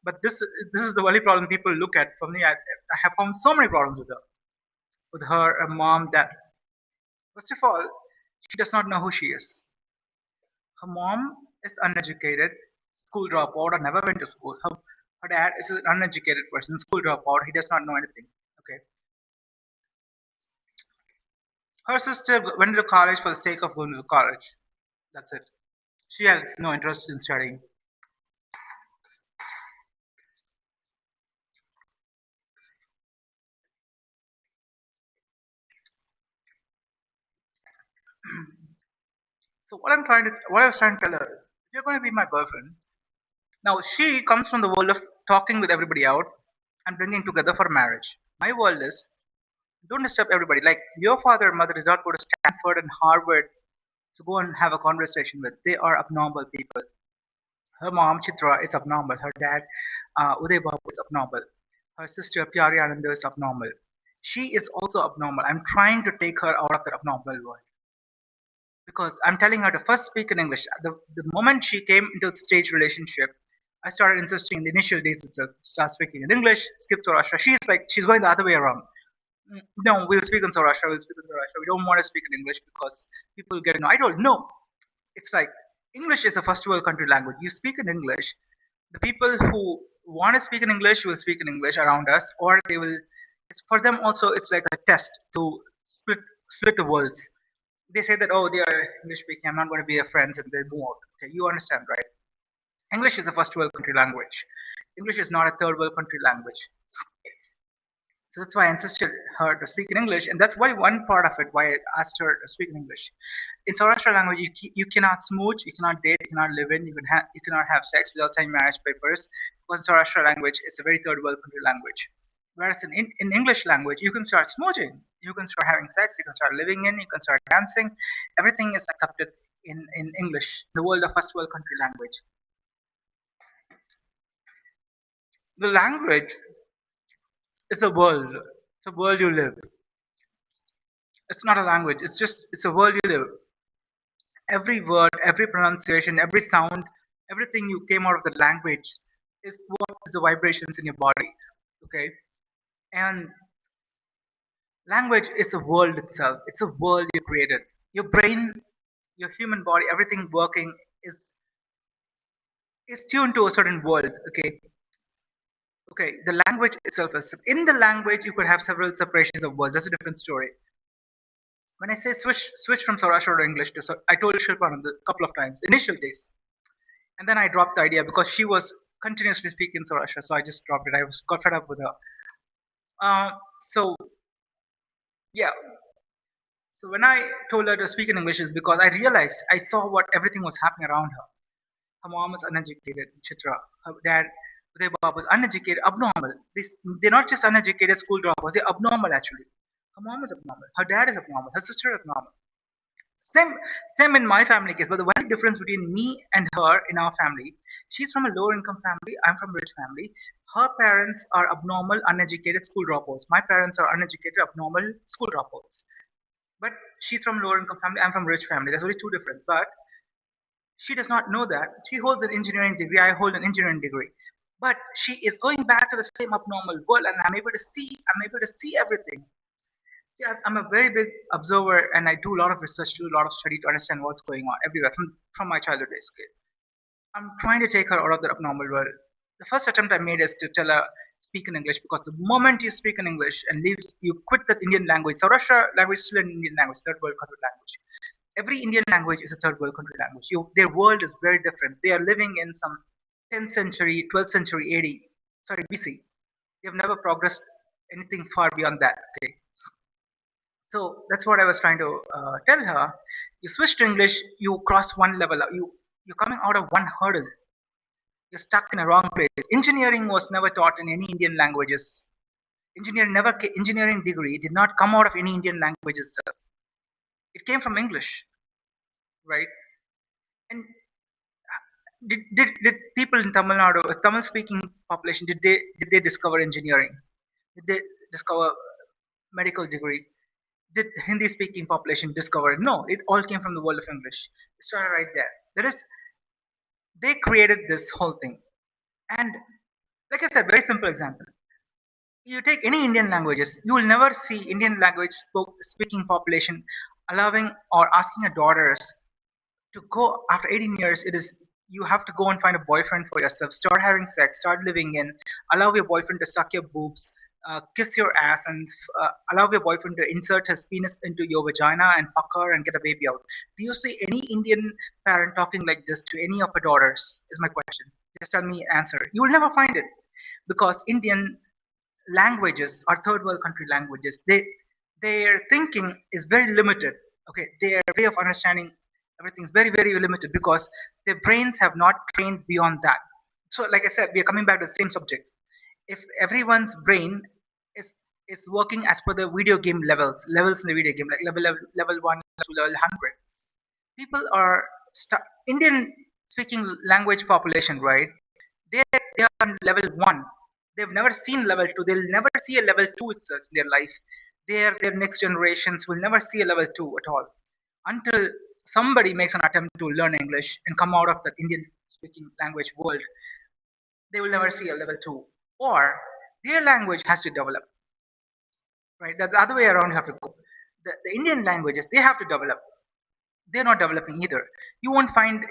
but this is the only problem people look at. For me, I have found so many problems with her, her mom, dad. First of all, she does not know who she is. Her mom is uneducated, school dropout, or never went to school. Her dad is an uneducated person, school dropout. He does not know anything. Okay. Her sister went to college for the sake of going to college. That's it. She has no interest in studying. So what I was trying to tell her is, if you're going to be my girlfriend, now she comes from the world of talking with everybody out and bringing together for marriage. My world is, don't disturb everybody. Like your father and mother did not go to Stanford and Harvard to go and have a conversation with. They are abnormal people. Her mom Chitra is abnormal. Her dad Uday Babu is abnormal. Her sister Pyari Ananda is abnormal. She is also abnormal. I'm trying to take her out of the abnormal world because I'm telling her to first speak in English. The moment she came into the stage relationship, I started insisting in the initial days itself, start speaking in English, skip Saurashtra. She's going the other way around. No, we'll speak in Saurashtra, we'll speak in Saurashtra. We don't want to speak in English because people get annoyed. I told no. It's like English is a first world country language. You speak in English. The people who want to speak in English will speak in English around us, or they will. It's for them also. It's like a test to split the worlds. They say that oh, they are English speaking. I'm not going to be their friends, and they move out. Okay, you understand, right? English is a first world country language. English is not a third world country language. So that's why I insisted her to speak in English, and that's why one part of it why I asked her to speak in English. In Saurashtra language, you cannot smooch, you cannot date, you cannot live in, you cannot have sex without signing marriage papers. Because in Saurashtra language, it's a very third world country language. Whereas in English language, you can start smooching, you can start having sex, you can start living in, you can start dancing. Everything is accepted in English, the world of first world country language. The language is a world. It's a world you live. It's not a language. It's a world you live. Every word, every pronunciation, every sound, everything you came out of the language is what is the vibrations in your body. Okay? And language is a world itself. It's a world you created. Your brain, your human body, everything working is tuned to a certain world. Okay. Okay. The language itself is in the language you could have several separations of words. That's a different story. When I say switch from Saurashtra to English to I told Shilpa a couple of times, initial days. And then I dropped the idea because she was continuously speaking Saurashtra, so I just dropped it. I was got fed up with her. Uh, so yeah. So when I told her to speak in English is because I realized I saw what everything was happening around her. Her mom was uneducated, Chitra. Her dad, Uday Baba, was uneducated, abnormal. They're not just uneducated school dropouts, they're abnormal actually. Her mom is abnormal. Her dad is abnormal. Her sister is abnormal. Same, same in my family case. But the only difference between me and her in our family, she's from a lower income family. I'm from a rich family. Her parents are abnormal, uneducated school dropouts. My parents are uneducated, abnormal school dropouts. But she's from lower income family. I'm from rich family. There's only two difference. But she does not know that. She holds an engineering degree. I hold an engineering degree. But she is going back to the same abnormal world, and I'm able to see. I'm able to see everything. See, I'm a very big observer, and I do a lot of research, do a lot of study to understand what's going on everywhere from my childhood days. Okay, I'm trying to take her out of the abnormal world. The first attempt I made is to tell her speak in English because the moment you speak in English and leave, you quit that Indian language. Saurashtra language is still an Indian language, third world country language. Every Indian language is a third world country language. Their world is very different. They are living in some 10th century, 12th century BC. They have never progressed anything far beyond that. Okay, so that's what I was trying to tell her. You switch to English, you cross one level. You're coming out of one hurdle. You're stuck in a wrong place. Engineering was never taught in any Indian languages. Engineering degree did not come out of any Indian language itself. It came from English, right? And did people in Tamil Nadu, Tamil speaking population, did they discover engineering? Did they discover medical degree? Did Hindi speaking population discover it? No, it all came from the world of English. It started right there. That is, they created this whole thing. And like I said, very simple example. You take any Indian languages, you will never see Indian language speaking population allowing or asking a daughters to go after 18 years. It is you have to go and find a boyfriend for yourself, start having sex, start living in, allow your boyfriend to suck your boobs, kiss your ass, and allow your boyfriend to insert his penis into your vagina and fuck her and get a baby out. Do you see any Indian parent talking like this to any of her daughters? Is my question. Just tell me answer. You will never find it because Indian languages are third world country languages. Their thinking is very limited. Okay, their way of understanding everything is very very limited because their brains have not trained beyond that. So, like I said, we are coming back to the same subject. If everyone's brain is is working as per the video game levels in the video game, like level 1 to level 100, people are Indian speaking language population, right? They are on level 1. They've never seen level two. They'll never see a level two itself in their life. Their next generations will never see a level two at all until somebody makes an attempt to learn English and come out of the Indian speaking language world. They will never see a level two, or their language has to develop. Right, that's the other way around. You have to go. The Indian languages, they have to develop. They're not developing either. You won't find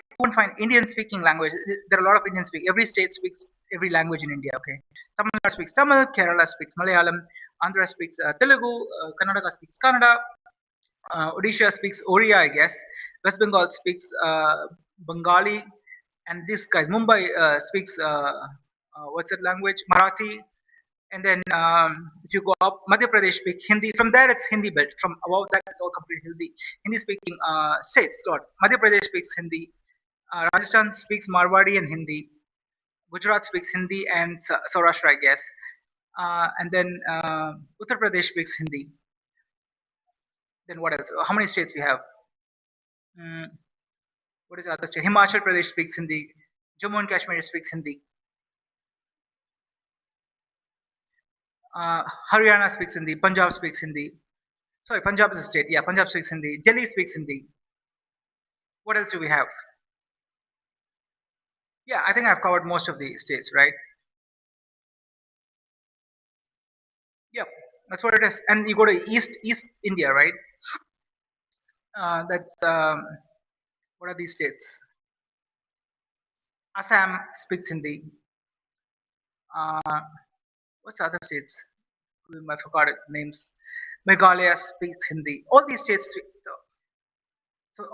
Indian speaking language. There are a lot of Indian speaking. Every state speaks every language in India. Okay, Tamil Nadu speaks Tamil, Kerala speaks Malayalam, Andhra speaks Telugu, Karnataka speaks Kannada, Odisha speaks Oriya, I guess. West Bengal speaks Bengali, and this guys Mumbai speaks what's that language? Marathi. And then if you go up, Madhya Pradesh speak Hindi. From there, it's Hindi belt. From above that, it's all complete Hindi. Hindi-speaking states. Lord, Madhya Pradesh speaks Hindi. Rajasthan speaks Marwadi and Hindi. Gujarat speaks Hindi and Saurashtra, I guess. And then Uttar Pradesh speaks Hindi. Then what else? How many states we have? Mm, what is the other state? Himachal Pradesh speaks Hindi. Jammu and Kashmir speaks Hindi. Haryana speaks Hindi. Punjab speaks Hindi. Sorry, Punjab is a state. Yeah, Punjab speaks Hindi. Delhi speaks Hindi. What else do we have? Yeah, I think I've covered most of the states, right? Yep, that's what it is. And you go to East India, right? That's what are these states? Assam speaks Hindi. Uh, what's the other states? I forgot it, names. Meghalaya speaks Hindi. All these states, so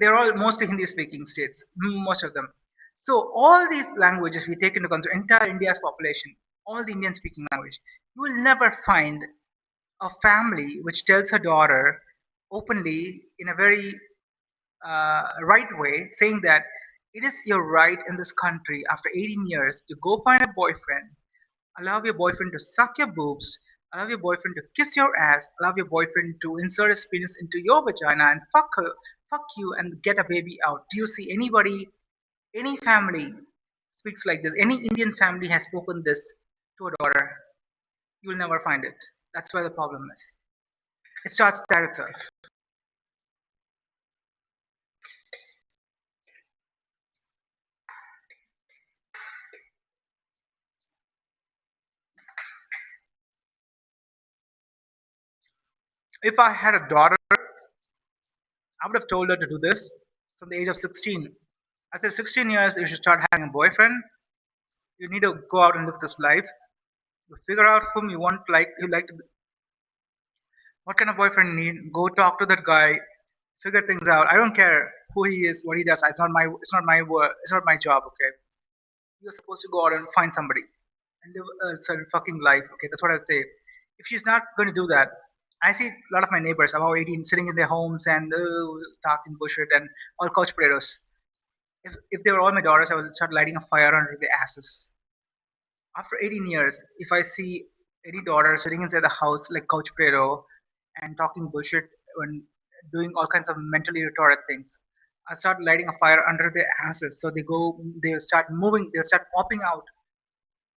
they're all mostly Hindi speaking states, most of them. So all these languages we take into consideration, entire India's population, all the Indian speaking language, you will never find a family which tells her daughter openly in a very right way, saying that it is your right in this country after 18 years to go find a boyfriend, allow your boyfriend to suck your boobs, allow your boyfriend to kiss your ass, allow your boyfriend to insert his penis into your vagina and fuck you and get a baby out. Do you see anybody, any family speaks like this? Any Indian family has spoken this to a daughter? You will never find it. That's where the problem is. It starts there itself. If I had a daughter, I would have told her to do this from the age of 16. I said 16 years, you should start having a boyfriend. You need to go out and live this life. You figure out whom you want, like you like to be, what kind of boyfriend you need. Go talk to that guy, figure things out. I don't care who he is, what he does. It's not my work. It's not my job. Okay, you're supposed to go out and find somebody and live a certain fucking life. Okay, that's what I'd say. If she's not going to do that, I see a lot of my neighbors above 18 sitting in their homes and talking bullshit and all couch potatoes. If they were all my daughters, I would start lighting a fire under their asses. After 18 years, if I see any daughter sitting inside the house like couch potato and talking bullshit and doing all kinds of mentally retarded things, I start lighting a fire under their asses. So they'll start moving, they'll start popping out.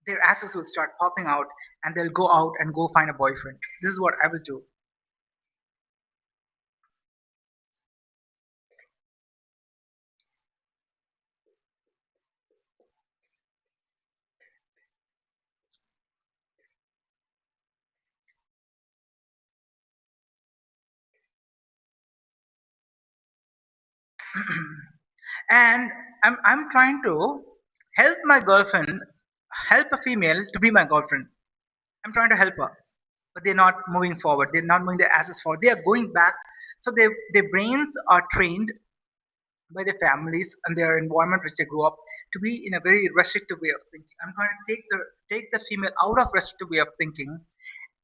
Their asses will start popping out, and they'll go out and go find a boyfriend. This is what I will do. And I'm trying to help my girlfriend, help a female to be my girlfriend. I'm trying to help her, but they're not moving forward. They're not moving their asses forward. They are going back. So their brains are trained by their families and their environment which they grew up to be in a very restrictive way of thinking. I'm trying to take the female out of restrictive way of thinking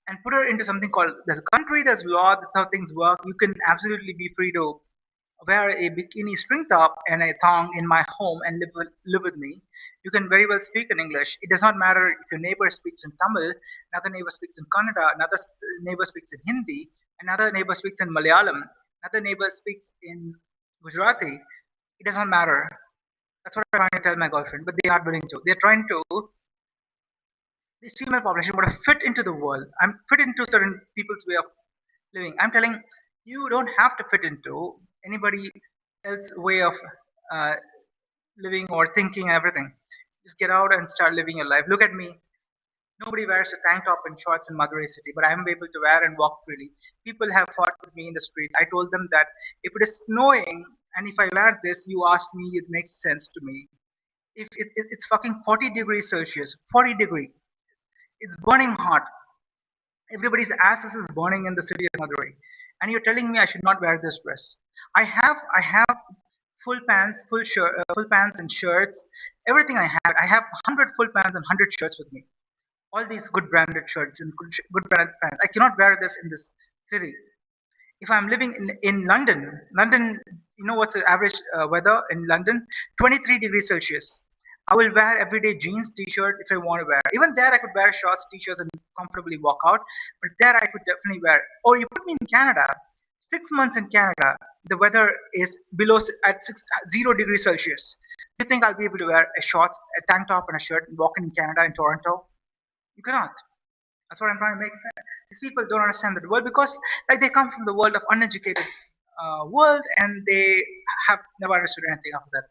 and put her into something called, there's a country, there's law, that's how things work. You can absolutely be free to wear a bikini string top and a thong in my home and live with me. You can very well speak in English. It does not matter if your neighbor speaks in Tamil, another neighbor speaks in Kannada, another neighbor speaks in Hindi, another neighbor speaks in Malayalam, another neighbor speaks in Gujarati. It does not matter. That's what I'm trying to tell my girlfriend, but they're not willing to. They're trying to this female population would have fit into the world. I'm fit into certain people's way of living. I'm telling you don't have to fit into anybody else's way of uh, living or thinking everything. Just get out and start living your life. Look at me. Nobody wears a tank top and shorts in Madurai city, but I'm able to wear and walk freely. People have fought with me in the street. I told them that if it is snowing and if I wear this, you ask me, it makes sense to me. If it's fucking 40 degrees Celsius, 40 degree, it's burning hot. Everybody's asses is burning in the city of Madurai, and you're telling me I should not wear this dress. I have full pants, full pants and shirts. Everything I have. I have 100 full pants and 100 shirts with me. All these good branded shirts and good branded pants. I cannot wear this in this city. If I'm living in London, you know what's the average weather in London? 23 degrees Celsius. I will wear everyday jeans, t-shirt if I want to wear. Even there, I could wear shorts, t-shirts, and comfortably walk out. But there, I could definitely wear. Or you put me in Canada. 6 months in Canada, the weather is below at 0 degrees Celsius. You think I'll be able to wear a shorts, a tank top, and a shirt and walk in Canada in Toronto? You cannot. That's what I'm trying to make sense. These people don't understand the world because like they come from the world of uneducated world and they have never understood anything after that.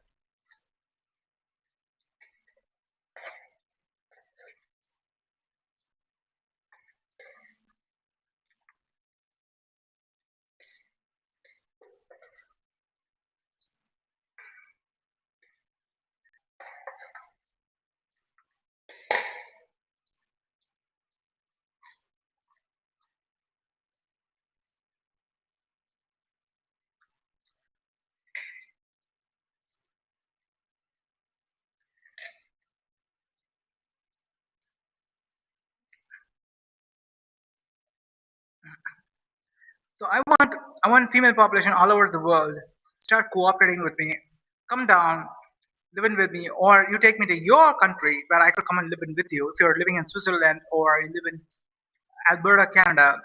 So I want female population all over the world start cooperating with me. Come down, live in with me, or you take me to your country where I could come and live in with you. If you're living in Switzerland or you live in Alberta, Canada,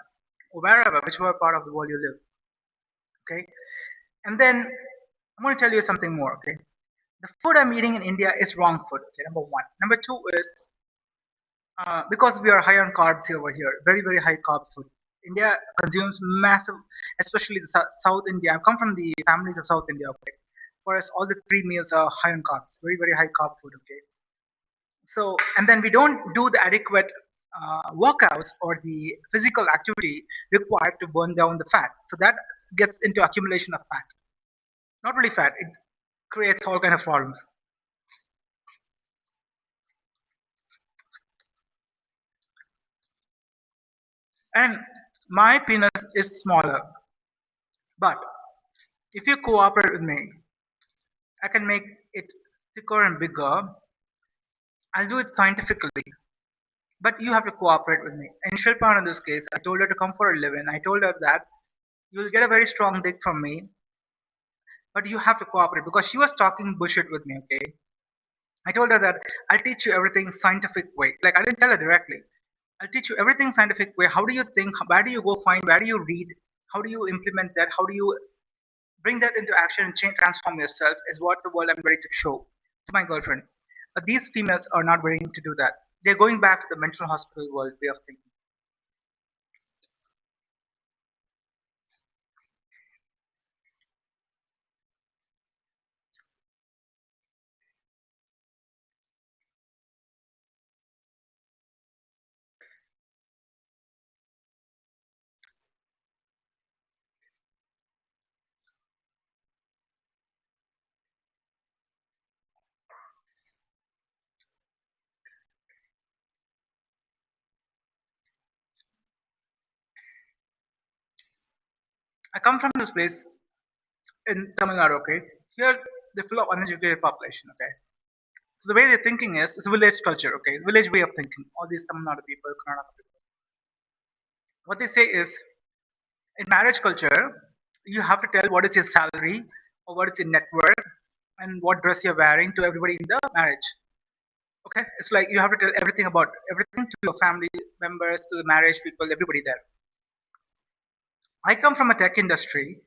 or wherever, whichever part of the world you live. Okay, and then I'm going to tell you something more. Okay, the food I'm eating in India is wrong food. Okay, number one. Number two is because we are high on carbs over here, very very high carb food. India consumes massive, especially the South India. I come from the families of South India. Okay, for us, all the three meals are high on carbs, very very high carb food. Okay, so and then we don't do the adequate workouts or the physical activity required to burn down the fat. So that gets into accumulation of fat. Not really fat. It creates all kind of problems. And my penis is smaller, but if you cooperate with me, I can make it thicker and bigger. I'll do it scientifically, but you have to cooperate with me. In Shilpa, in this case, I told her to come for a live-in. I told her that you'll get a very strong dick from me, but you have to cooperate because she was talking bullshit with me. Okay, I told her that I'll teach you everything scientific way. Like I didn't tell her directly. I'll teach you everything scientific way. How do you think? Where do you go find? Where do you read? How do you implement that? How do you bring that into action and change, transform yourself is what the world I'm ready to show to my girlfriend. But these females are not willing to do that. They're going back to the mental hospital world way of thinking. I come from this place in Tamil Nadu, okay? Here, they're full of uneducated population, okay? So the way they're thinking is, it's a village culture, okay? Village way of thinking. All these Tamil Nadu people, Karnataka people. What they say is, in marriage culture, you have to tell what is your salary or what is your net worth and what dress you're wearing to everybody in the marriage. Okay, it's like you have to tell everything about everything to your family members, to the marriage people, everybody there. I come from a tech industry.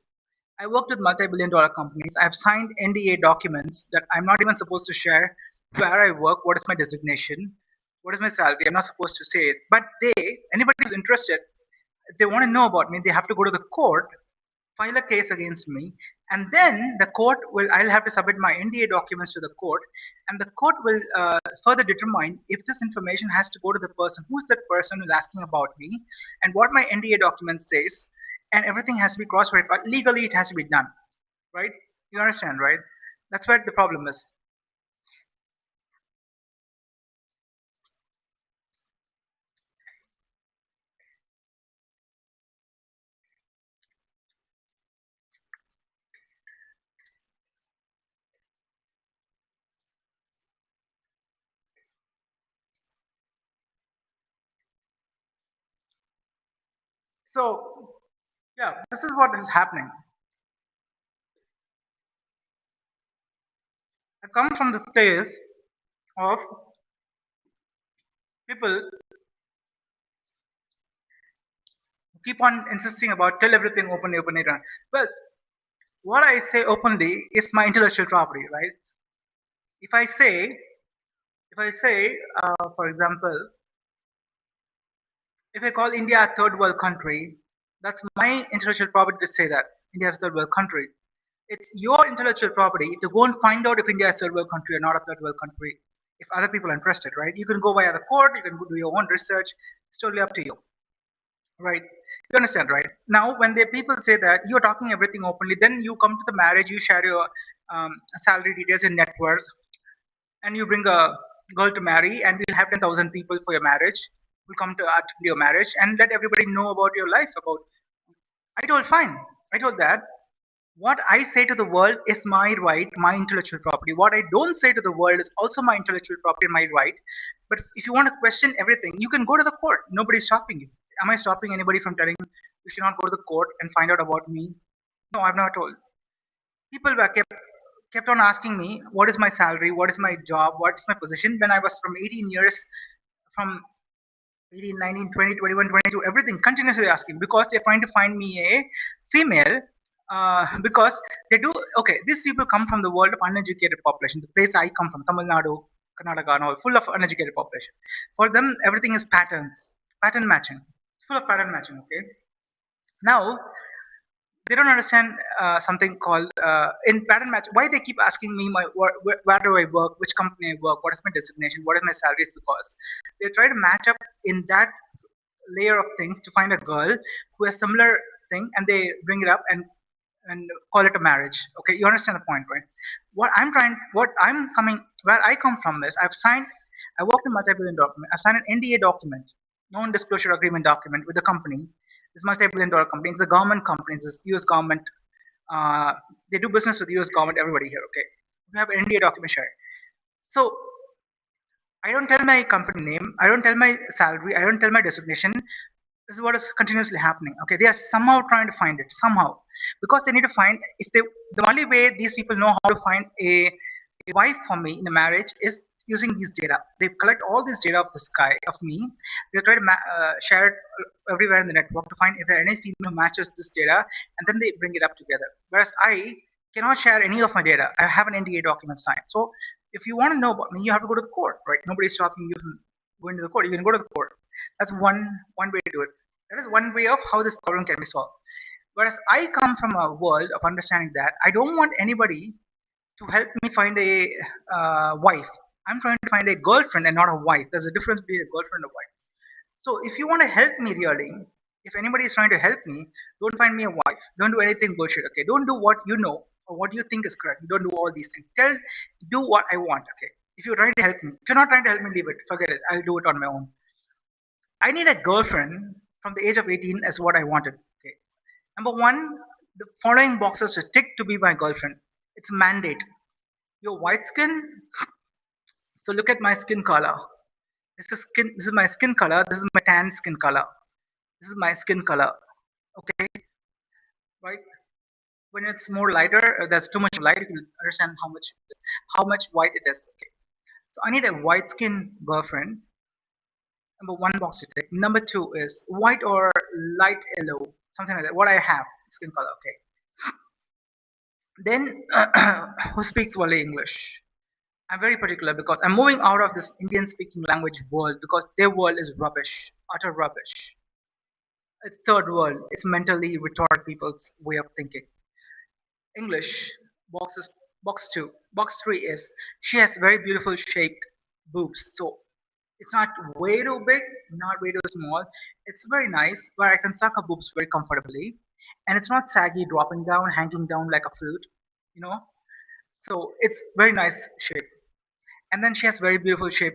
I worked with multi-billion-dollar companies. I've signed NDA documents that I'm not even supposed to share where I work, what is my designation. What is my salary? I'm not supposed to say it. But anybody who's interested, if they want to know about me, they have to go to the court, file a case against me, and then the court will, I'll have to submit my NDA documents to the court, and the court will further determine if this information has to go to the person, who's that person who's asking about me, and what my NDA document says, and everything has to be cross-verified. Legally, it has to be done, right? You understand, right? That's where the problem is. So, yeah, this is what is happening. I come from the stage of people who keep on insisting about tell everything openly, openly. Well, what I say openly is my intellectual property, right? If I say, for example, if I call India a third world country, that's my intellectual property to say that India is a third world country. It's your intellectual property to go and find out if India is a third world country or not a third world country. If other people are interested, right? You can go via the court, you can do your own research. It's totally up to you, right? You understand, right? Now, when the people say that you're talking everything openly, then you come to the marriage, you share your salary details and net worth, and you bring a girl to marry, and we'll have 10,000 people for your marriage. Will come to attend your marriage and let everybody know about your life. About I told fine. I told that what I say to the world is my right, my intellectual property. What I don't say to the world is also my intellectual property, my right. But if you want to question everything, you can go to the court. Nobody's stopping you. Am I stopping anybody from telling you should not go to the court and find out about me? No, I've not told. People were kept on asking me what is my salary, what is my job, what is my position when I was from 18 years, from 18, 19, 20, 21, 22, everything continuously asking because they're trying to find me a female. Because they do okay. These people come from the world of uneducated population. The place I come from, Tamil Nadu, Karnataka, and all, full of uneducated population. For them, everything is patterns, pattern matching. It's full of pattern matching. Okay. Now they don't understand something called in pattern match. Why they keep asking me where do I work, which company I work, what is my designation, what is my salary? Is because they try to match up in that layer of things to find a girl who has similar thing, and they bring it up and call it a marriage. Okay, you understand the point, right? What I'm coming, where I come from is I've signed. I worked in multi-billion document. I've signed an NDA document, non-disclosure agreement document with the company. This multi-billion dollar company. It's a government company. It's this U.S. government. They do business with the U.S. government. Everybody here. Okay, we have an NDA document shared. So I don't tell my company name. I don't tell my salary. I don't tell my designation. This is what is continuously happening. Okay, they are somehow trying to find it somehow because they need to find if they the only way these people know how to find a wife for me in a marriage is using these data. They collect all this data of this guy of me. They try to share it everywhere in the network to find if there are any female who matches this data, and then they bring it up together. Whereas I cannot share any of my data. I have an NDA document signed. So if you want to know about me, you have to go to the court, right? Nobody's stopping you from going to the court. You can go to the court. That's one way to do it. That is one way of how this problem can be solved. Whereas I come from a world of understanding that I don't want anybody to help me find a wife. I'm trying to find a girlfriend and not a wife. There's a difference between a girlfriend and a wife. So if you want to help me really, if anybody is trying to help me, don't find me a wife. Don't do anything bullshit. Okay, don't do what you know or what you think is correct. Don't do all these things. Do what I want. Okay. If you're trying to help me, if you're not trying to help me, leave it. Forget it. I'll do it on my own. I need a girlfriend from the age of 18 as what I wanted. Okay. Number one, the following boxes to tick to be my girlfriend. It's a mandate. Your white skin. So look at my skin color. This is my skin color. This is my tan skin color. This is my skin color. Okay, right? When it's more lighter, there's too much light. You can understand how much white it is. Okay. So I need a white skin girlfriend. Number one box to tick. Number two is white or light yellow, something like that. What I have, skin color. Okay. Then who speaks only English? I'm very particular because I'm moving out of this Indian speaking language world because their world is rubbish, utter rubbish. It's third world. It's mentally retarded people's way of thinking. English boxes box two. Box three is she has very beautiful shaped boobs. So it's not way too big, not way too small. It's very nice where I can suck her boobs very comfortably. And it's not saggy, dropping down, hanging down like a fruit, you know. So it's very nice shape. And then she has very beautiful shape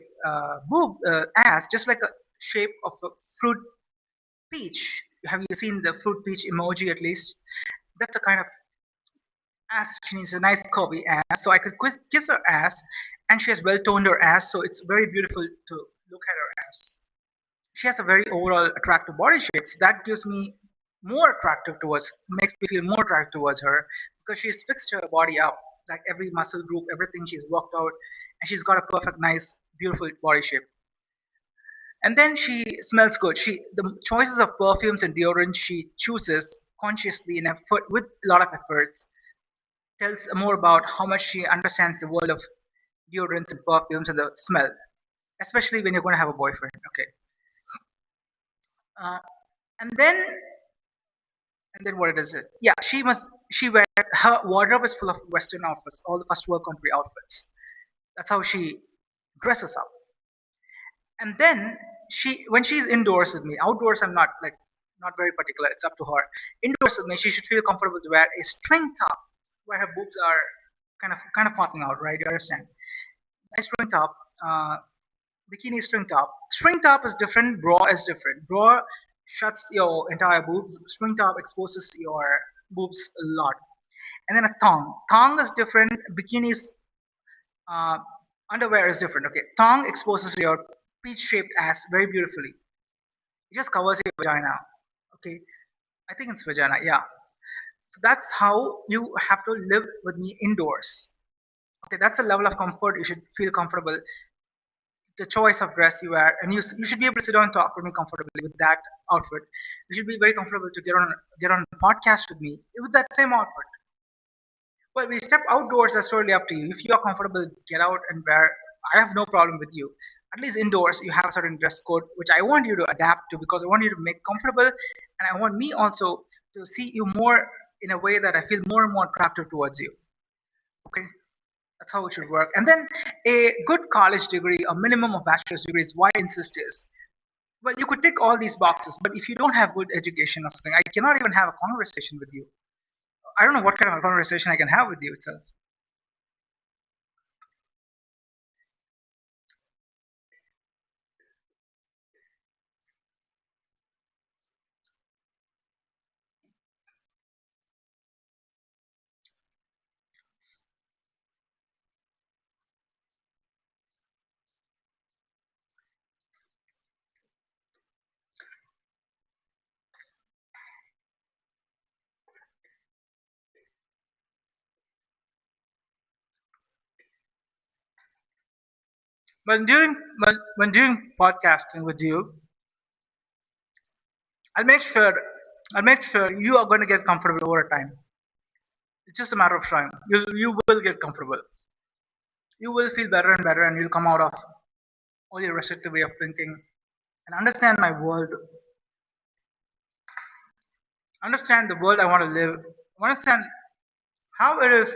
boob ass, just like a shape of a fruit peach. Have you seen the fruit peach emoji at least? That's the kind of ass she needs, a nice curvy ass. So I could kiss her ass, and she has well toned her ass, so it's very beautiful to look at her ass. She has a very overall attractive body shape, so that gives me more attractive towards, makes me feel more attracted towards her because she's fixed her body up, like every muscle group, everything she's worked out, and she's got a perfect, nice, beautiful body shape. And then she smells good. She the choices of perfumes and deodorants she chooses consciously and effort with a lot of efforts tells more about how much she understands the world of deodorants and perfumes and the smell, especially when you're going to have a boyfriend. Okay, uh, and then what it is it? Yeah, she wears her wardrobe is full of Western outfits, all the first world country outfits. That's how she dresses up. And then when she's indoors with me, outdoors I'm not very particular. It's up to her. Indoors with me, she should feel comfortable to wear a string top where her boobs are kind of popping out, right? You understand? A string top, uh, bikini string top. String top is different. Bra is different. Bra shuts your entire boobs. String top exposes your boobs a lot. And then a thong. Thong is different. Bikini's uh, underwear is different. Okay, thong exposes your peach-shaped ass very beautifully. It just covers your vagina. Okay, I think it's vagina. Yeah. So that's how you have to live with me indoors. Okay, that's the level of comfort you should feel comfortable. The choice of dress you wear, and you should be able to sit down and talk with me comfortably with that outfit. You should be very comfortable to get on a podcast with me with that same outfit. Well, we step outdoors. That's totally up to you. If you are comfortable, get out and wear. I have no problem with you. At least indoors, you have a certain dress code, which I want you to adapt to because I want you to make comfortable, and I want me also to see you more in a way that I feel more and more attractive towards you. Okay, that's how it should work. And then a good college degree, a minimum of bachelor's degrees. Why I insist is, well, you could tick all these boxes, but if you don't have good education or something, I cannot even have a conversation with you. I don't know what kind of a conversation I can have with you itself. When doing podcasting with you, I'll make sure I'll make sure you are going to get comfortable over time. It's just a matter of time. You will get comfortable. You will feel better and better, and you'll come out of all your restrictive way of thinking and understand my world. Understand the world I want to live. Understand how it is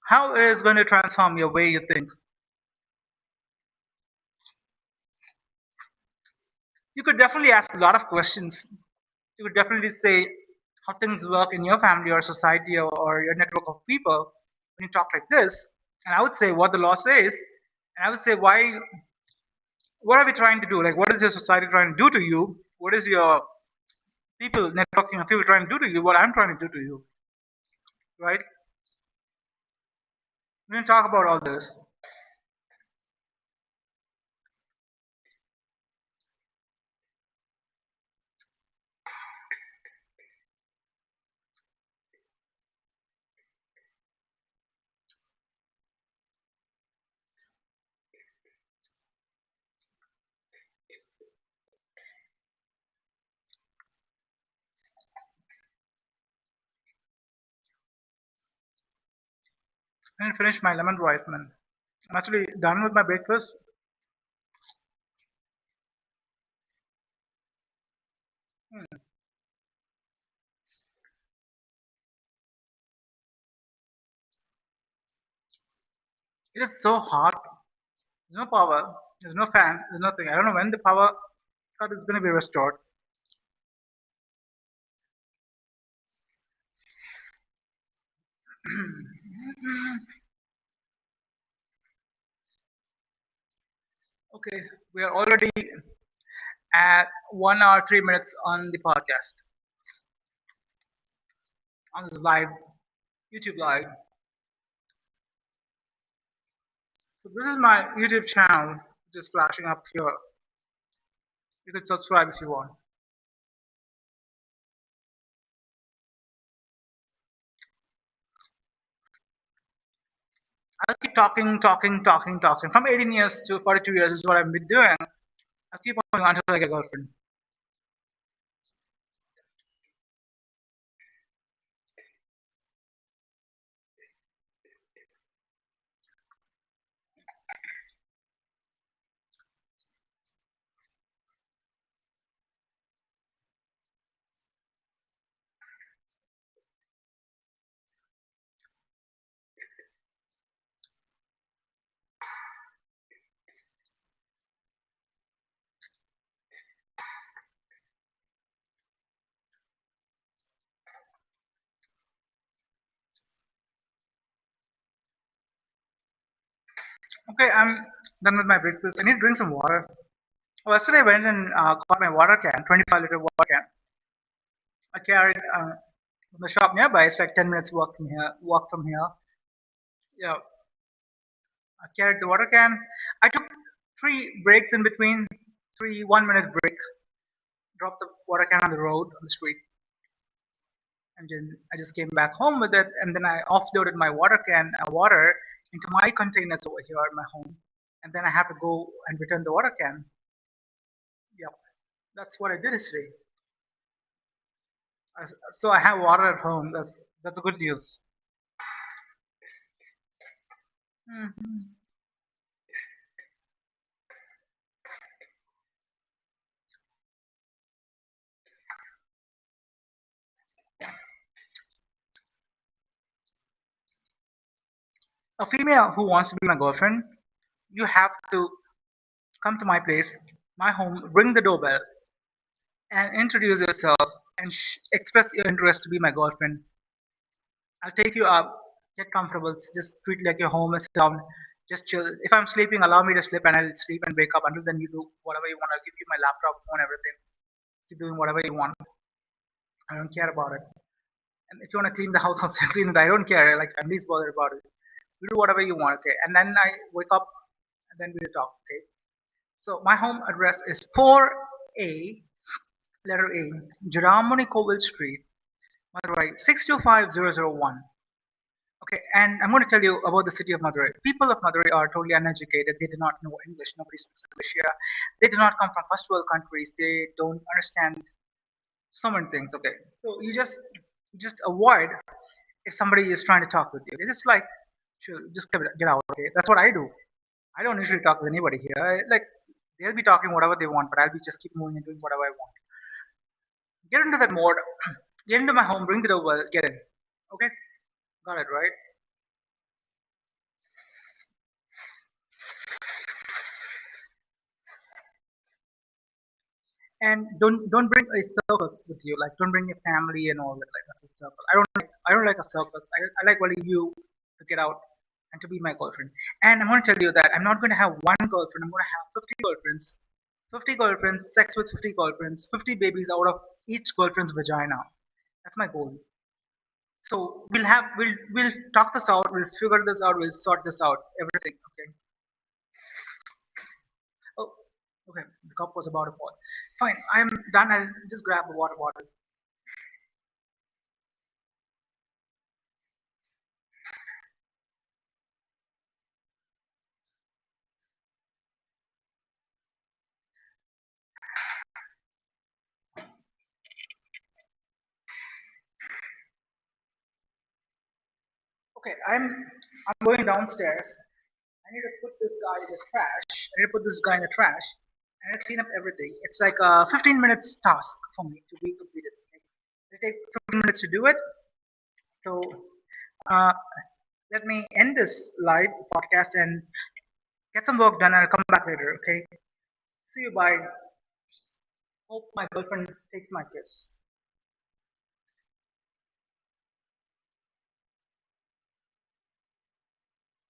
how it is going to transform your way you think. You could definitely ask a lot of questions. You could definitely say how things work in your family or society or your network of people when you talk like this. And I would say what the law says, and I would say what are we trying to do? Like, what is your society trying to do to you? What is your people networking of people trying to do to you? What I'm trying to do to you, right? We're gonna talk about all this. I didn't finish my lemon rice, man. I'm actually done with my breakfast. Hmm. It is so hot. There's no power. There's no fan. There's nothing. I don't know when the power cut is going to be restored. Okay, we are already at 1 hour 3 minutes on the podcast on this live YouTube live. So this is my YouTube channel, just flashing up here. You can subscribe if you want. I'll keep talking, talking, talking, talking. From 18 years to 42 years is what I've been doing. I'll keep on going until I get a girlfriend. Okay, I'm done with my breakfast. I need to drink some water. Oh, yesterday I went and got my water can, 25-liter water can. I carried from the shop nearby. It's like 10 minutes walk from here. Walk from here. Yeah, I carried the water can. I took three breaks in between. Three 1 minute break. Dropped the water can on the road on the street, and then I just came back home with it. And then I offloaded my water can water into my containers over here at my home. And then I have to go and return the water can. Yep, that's what I did yesterday. So I have water at home. That's a good news. Mhm. A female who wants to be my girlfriend, you have to come to my place, my home, ring the doorbell, and introduce yourself and express your interest to be my girlfriend. I'll take you up, get comfortable, just treat it like your home, sit down, just chill. If I'm sleeping, allow me to sleep and I'll sleep and wake up. Until then, you do whatever you want. I'll give you my laptop, phone, everything. Keep doing whatever you want. I don't care about it. And if you want to clean the house, also clean it. I don't care. Like, I'm least bothered about it. You do whatever you want, okay? And then I wake up and then we'll talk, okay? So my home address is 4A, letter A, Jaramani Koval Street, Madurai, 625001. Okay, and I'm going to tell you about the city of Madurai. People of Madurai are totally uneducated. They do not know English. Nobody speaks English here. They do not come from first world countries. They don't understand so many things. Okay, so you just avoid if somebody is trying to talk with you. It's just like, sure, just get out. Okay, that's what I do. I don't usually talk with anybody here. Like, they'll be talking whatever they want, but I'll be just keep moving and doing whatever I want. Get into that mode. Get into my home. Bring it over. Get in. Okay, got it right. And don't bring a circus with you. Like, don't bring your family and all that. Like, that's a circle. I don't like a circus. I like only you to get out and to be my girlfriend. And I'm going to tell you that I'm not going to have one girlfriend. I'm going to have 50 girlfriends. 50 girlfriends, sex with 50 girlfriends, 50 babies out of each girlfriend's vagina. That's my goal. So we'll talk this out. We'll figure this out. We'll sort this out. Everything. Okay. Oh, okay. The cup was about to fall. Fine. I'm done. I'll just grab the water bottle. Okay, I'm going downstairs. I need to put this guy in the trash. I need to put this guy in the trash. I need to clean up everything. It's like a 15 minutes task for me to be completed. Okay? It'll take 15 minutes to do it. So uh, let me end this live podcast and get some work done. I'll come back later. Okay. See you. Bye. Hope my girlfriend takes my kiss.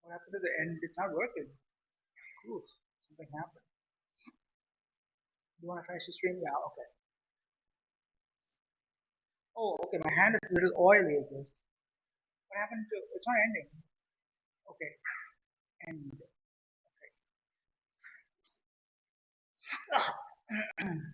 What happened to the end? It's not working. Ooh, something happened. You want to finish the stream? Yeah. Okay. Oh, okay. My hand is a little oily, I guess. What happened to? It's not ending. Okay. End. Okay.